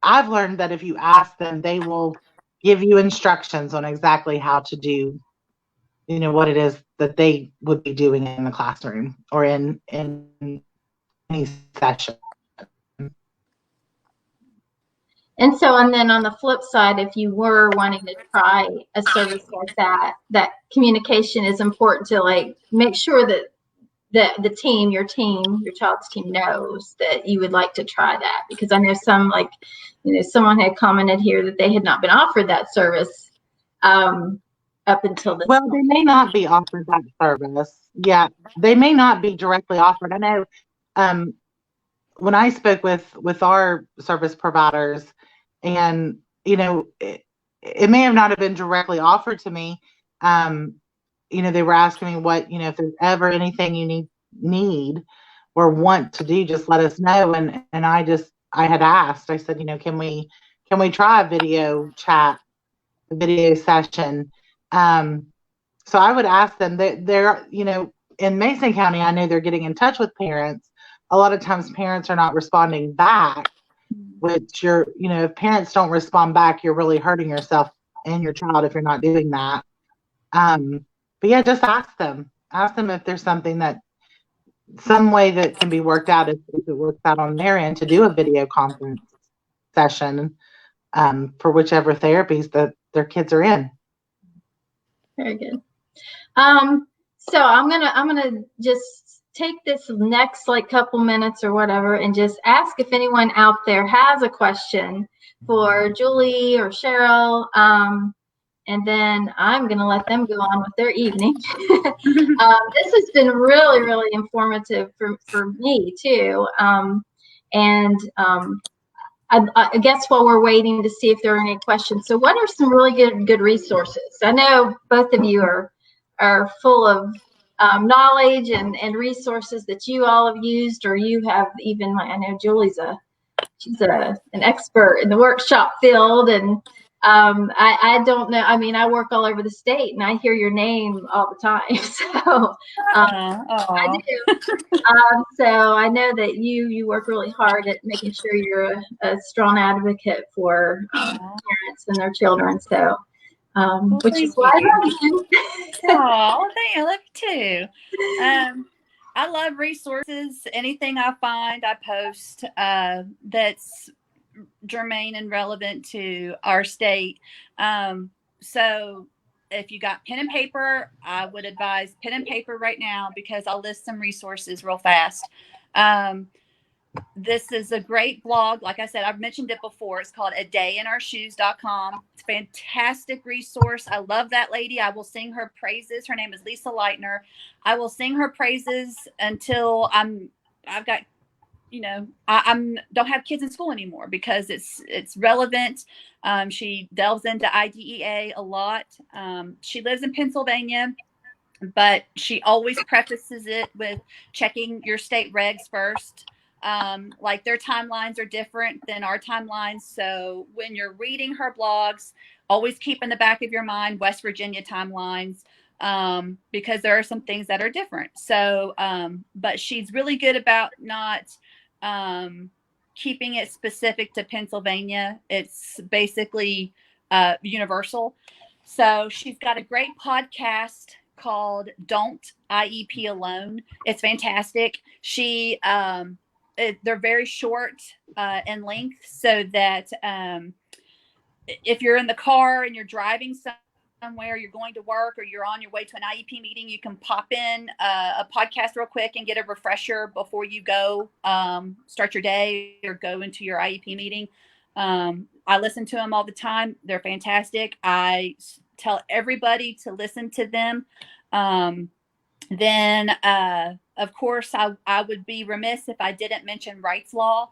C: I've learned that if you ask them, they will give you instructions on exactly how to do, what it is that they would be doing in the classroom or in any session.
A: And so, and then on the flip side, if you were wanting to try a service like that communication is important to make sure that the team, your child's team knows that you would like to try that. Because I know someone had commented here that they had not been offered that service up until this.
C: Well, they may not be offered that service. Yeah, they may not be directly offered. I know when I spoke with our service providers, and it may have not have been directly offered to me. They were asking me what, if there's ever anything you need or want to do, just let us know. And I had asked, I said, can we try a video chat, a video session? So I would ask them that they're, in Mason County, I know they're getting in touch with parents. A lot of times parents are not responding back, which if parents don't respond back, you're really hurting yourself and your child if you're not doing that. But yeah, just ask them if there's some way that can be worked out, if it works out on their end, to do a video conference session for whichever therapies that their kids are in.
A: Very good. So I'm gonna just take this next couple minutes or whatever and just ask if anyone out there has a question for Julie or Sherill, and then I'm gonna let them go on with their evening. This has been really, really informative for me too, and I guess while we're waiting to see if there are any questions, so what are some really good resources? I know both of you are full of knowledge and resources that you all have used, or you have even, I know Julie's she's an expert in the workshop field, and I don't know. I mean, I work all over the state, and I hear your name all the time. So I do. So I know that you work really hard at making sure you're a strong advocate for parents and their children. So, which is why I love you.
B: Oh, thank you. I love you too. I love resources. Anything I find, I post that's germane and relevant to our state. So if you got pen and paper, I would advise pen and paper right now, because I'll list some resources real fast. This is a great blog. Like I said, I've mentioned it before. It's called adayinourshoes.com. It's a fantastic resource. I love that lady. I will sing her praises. Her name is Lisa Leitner. I will sing her praises until I've got, I don't have kids in school anymore, because it's relevant. She delves into IDEA a lot. She lives in Pennsylvania, but she always prefaces it with checking your state regs first. Like their timelines are different than our timelines. So when you're reading her blogs, always keep in the back of your mind West Virginia timelines, because there are some things that are different. So, but she's really good about not keeping it specific to Pennsylvania. It's basically universal. So she's got a great podcast called Don't IEP Alone. It's fantastic. They're very short in length, so that if you're in the car and you're driving somewhere, you're going to work, or you're on your way to an IEP meeting, you can pop in a podcast real quick and get a refresher before you go start your day or go into your IEP meeting. I listen to them all the time. They're fantastic. I tell everybody to listen to them. Then, of course, I would be remiss if I didn't mention Rights Law.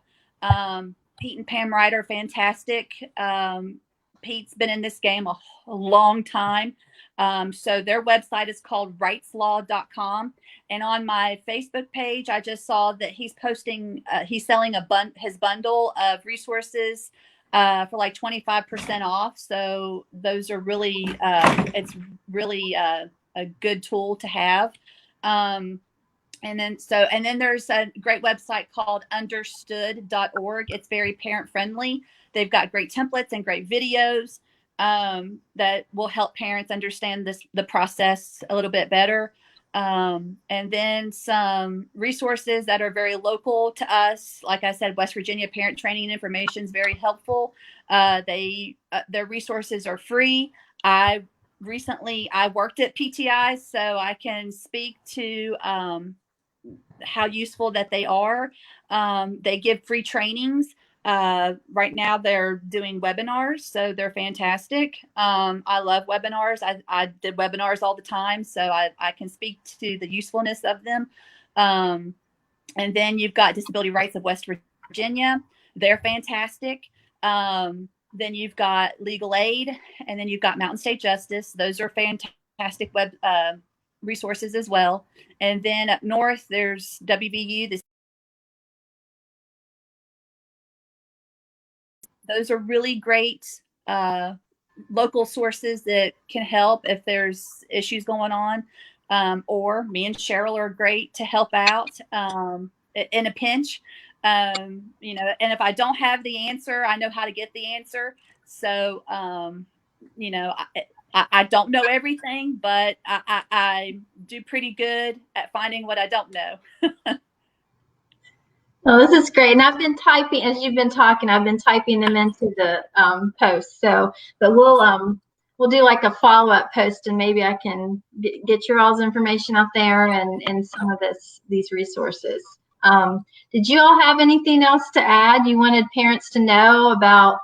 B: Pete and Pam Wright are fantastic. Pete's been in this game a long time. So their website is called rightslaw.com. And on my Facebook page, I just saw that he's posting, he's selling his bundle of resources for like 25% off. So those are really, it's really a good tool to have. And then there's a great website called understood.org. It's very parent friendly. They've got great templates and great videos that will help parents understand the process a little bit better. And then some resources that are very local to us. Like I said, West Virginia Parent Training Information is very helpful. Their resources are free. I worked at PTI, so I can speak to how useful that they are. They give free trainings. Right now they're doing webinars, so they're fantastic. I love webinars. I did webinars all the time, so I can speak to the usefulness of them. And then you've got Disability Rights of West Virginia. They're fantastic. Then you've got Legal Aid, and then you've got Mountain State Justice. Those are fantastic web resources as well. And then up north, there's WVU. Those are really great local sources that can help if there's issues going on. Or me and Sherill are great to help out in a pinch. You know, and if I don't have the answer, I know how to get the answer. So, you know, I don't know everything, but I do pretty good at finding what I don't know.
A: Oh, this is great. And I've been typing, as you've been talking, I've been typing them into the post. So, but we'll do like a follow-up post, and maybe I can get your all's information out there and some of these resources. Did you all have anything else to add you wanted parents to know about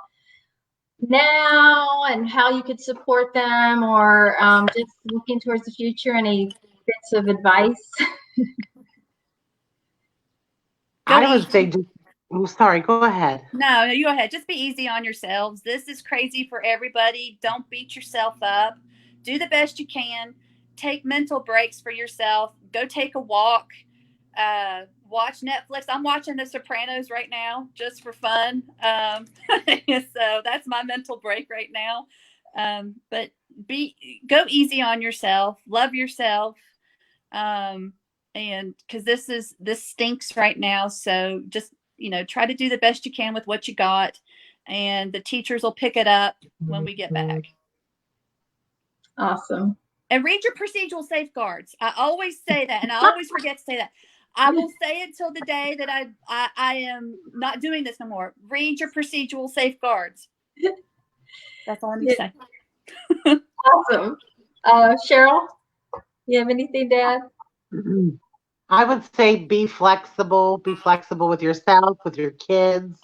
A: now and how you could support them, or just looking towards the future? Any bits of advice?
C: I would say sorry, go ahead.
B: No, you go ahead. Just be easy on yourselves. This is crazy for everybody. Don't beat yourself up. Do the best you can. Take mental breaks for yourself. Go take a walk. Watch Netflix. I'm watching The Sopranos right now just for fun. So that's my mental break right now. But go easy on yourself. Love yourself. And because this stinks right now. So just, you know, try to do the best you can with what you got, and the teachers will pick it up when we get back.
A: Awesome.
B: And read your procedural safeguards. I always say that, and I always forget to say that. I will say it till the day that I am not doing this no more. Read your procedural safeguards. That's all I need to say.
A: Awesome. Sherill, you have anything to add?
C: I would say be flexible. Be flexible with yourself, with your kids,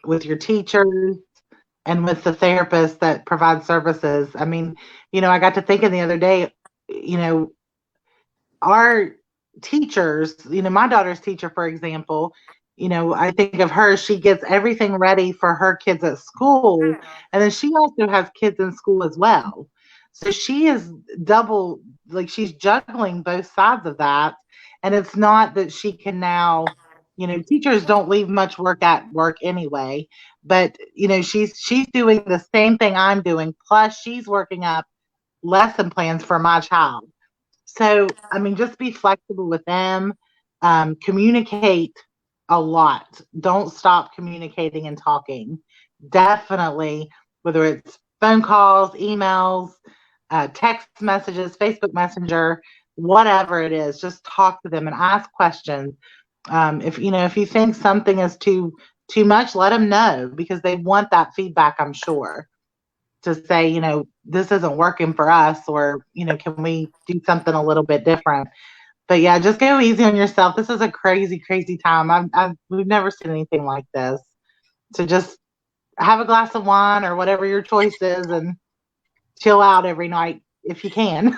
C: with your teachers, and with the therapists that provide services. I mean, you know, I got to thinking the other day, you know, our teachers, you know, my daughter's teacher, for example, you know, I think of her, she gets everything ready for her kids at school. And then she also has kids in school as well. So she is double, like she's juggling both sides of that. And it's not that she can now, you know, teachers don't leave much work at work anyway, but you know, she's doing the same thing I'm doing, plus she's working up lesson plans for my child. So, I mean, just be flexible with them, communicate a lot. Don't stop communicating and talking. Definitely, whether it's phone calls, emails, text messages, Facebook Messenger, whatever it is, just talk to them and ask questions. If you think something is too much, let them know, because they want that feedback, I'm sure, to say, you know, this isn't working for us, or, you know, can we do something a little bit different? But yeah, just go easy on yourself. This is a crazy, crazy time. We've never seen anything like this. So just have a glass of wine or whatever your choice is and chill out every night if you can.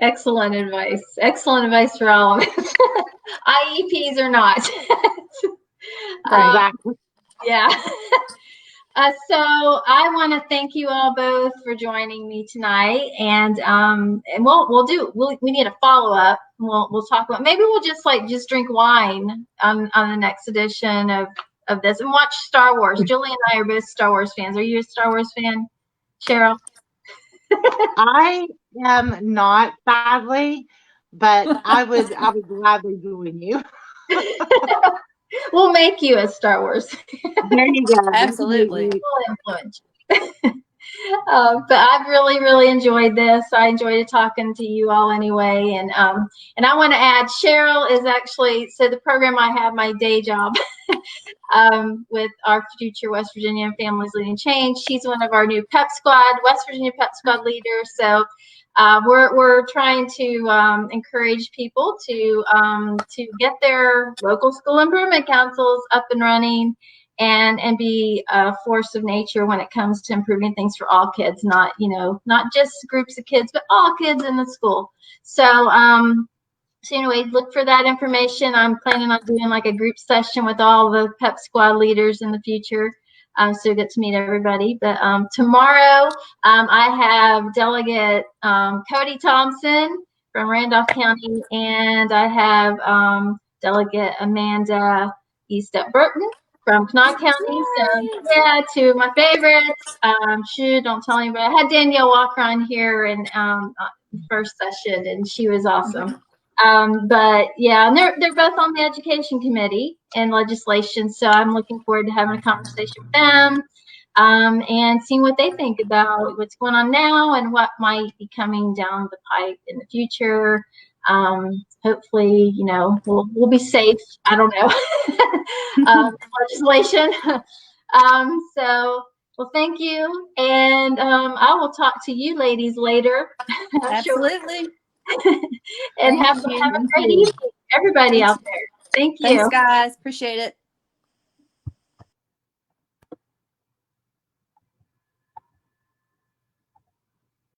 A: Excellent advice. Excellent advice for all of us. IEPs or not.
C: Exactly.
A: Yeah. So I want to thank you all both for joining me tonight, and we need a follow up. We'll talk about, maybe we'll just drink wine on the next edition of this, and watch Star Wars. Julie and I are both Star Wars fans. Are you a Star Wars fan, Sherill?
C: I am not, sadly, but I would gladly join you.
A: We'll make you a Star Wars.
C: There you go.
B: Absolutely.
A: We'll influence you. But I've really, really enjoyed this. I enjoyed talking to you all anyway. And I want to add, Sherill is actually, so the program I have, my day job with our future West Virginia Families Leading Change. She's one of our new PEP Squad, West Virginia PEP Squad leaders. So we're trying to encourage people to get their local school improvement councils up and running, and be a force of nature when it comes to improving things for all kids, not just groups of kids, but all kids in the school. So so anyway, look for that information. I'm planning on doing like a group session with all the PEP Squad leaders in the future, so get to meet everybody. But tomorrow I have Delegate Cody Thompson from Randolph County, and I have Delegate Amanda Eastep Burton from Kanawha County. So yeah, two of my favorites. Don't tell anybody. I had Danielle Walker on here in first session, and she was awesome. But yeah, and they're both on the education committee and legislation, so I'm looking forward to having a conversation with them, and seeing what they think about what's going on now and what might be coming down the pipe in the future. Hopefully, we'll be safe. I don't know. Legislation. So, well, thank you, and I will talk to you ladies later.
B: Absolutely.
A: And have a great evening, everybody out there. Thank you.
B: Thanks, guys. Appreciate it.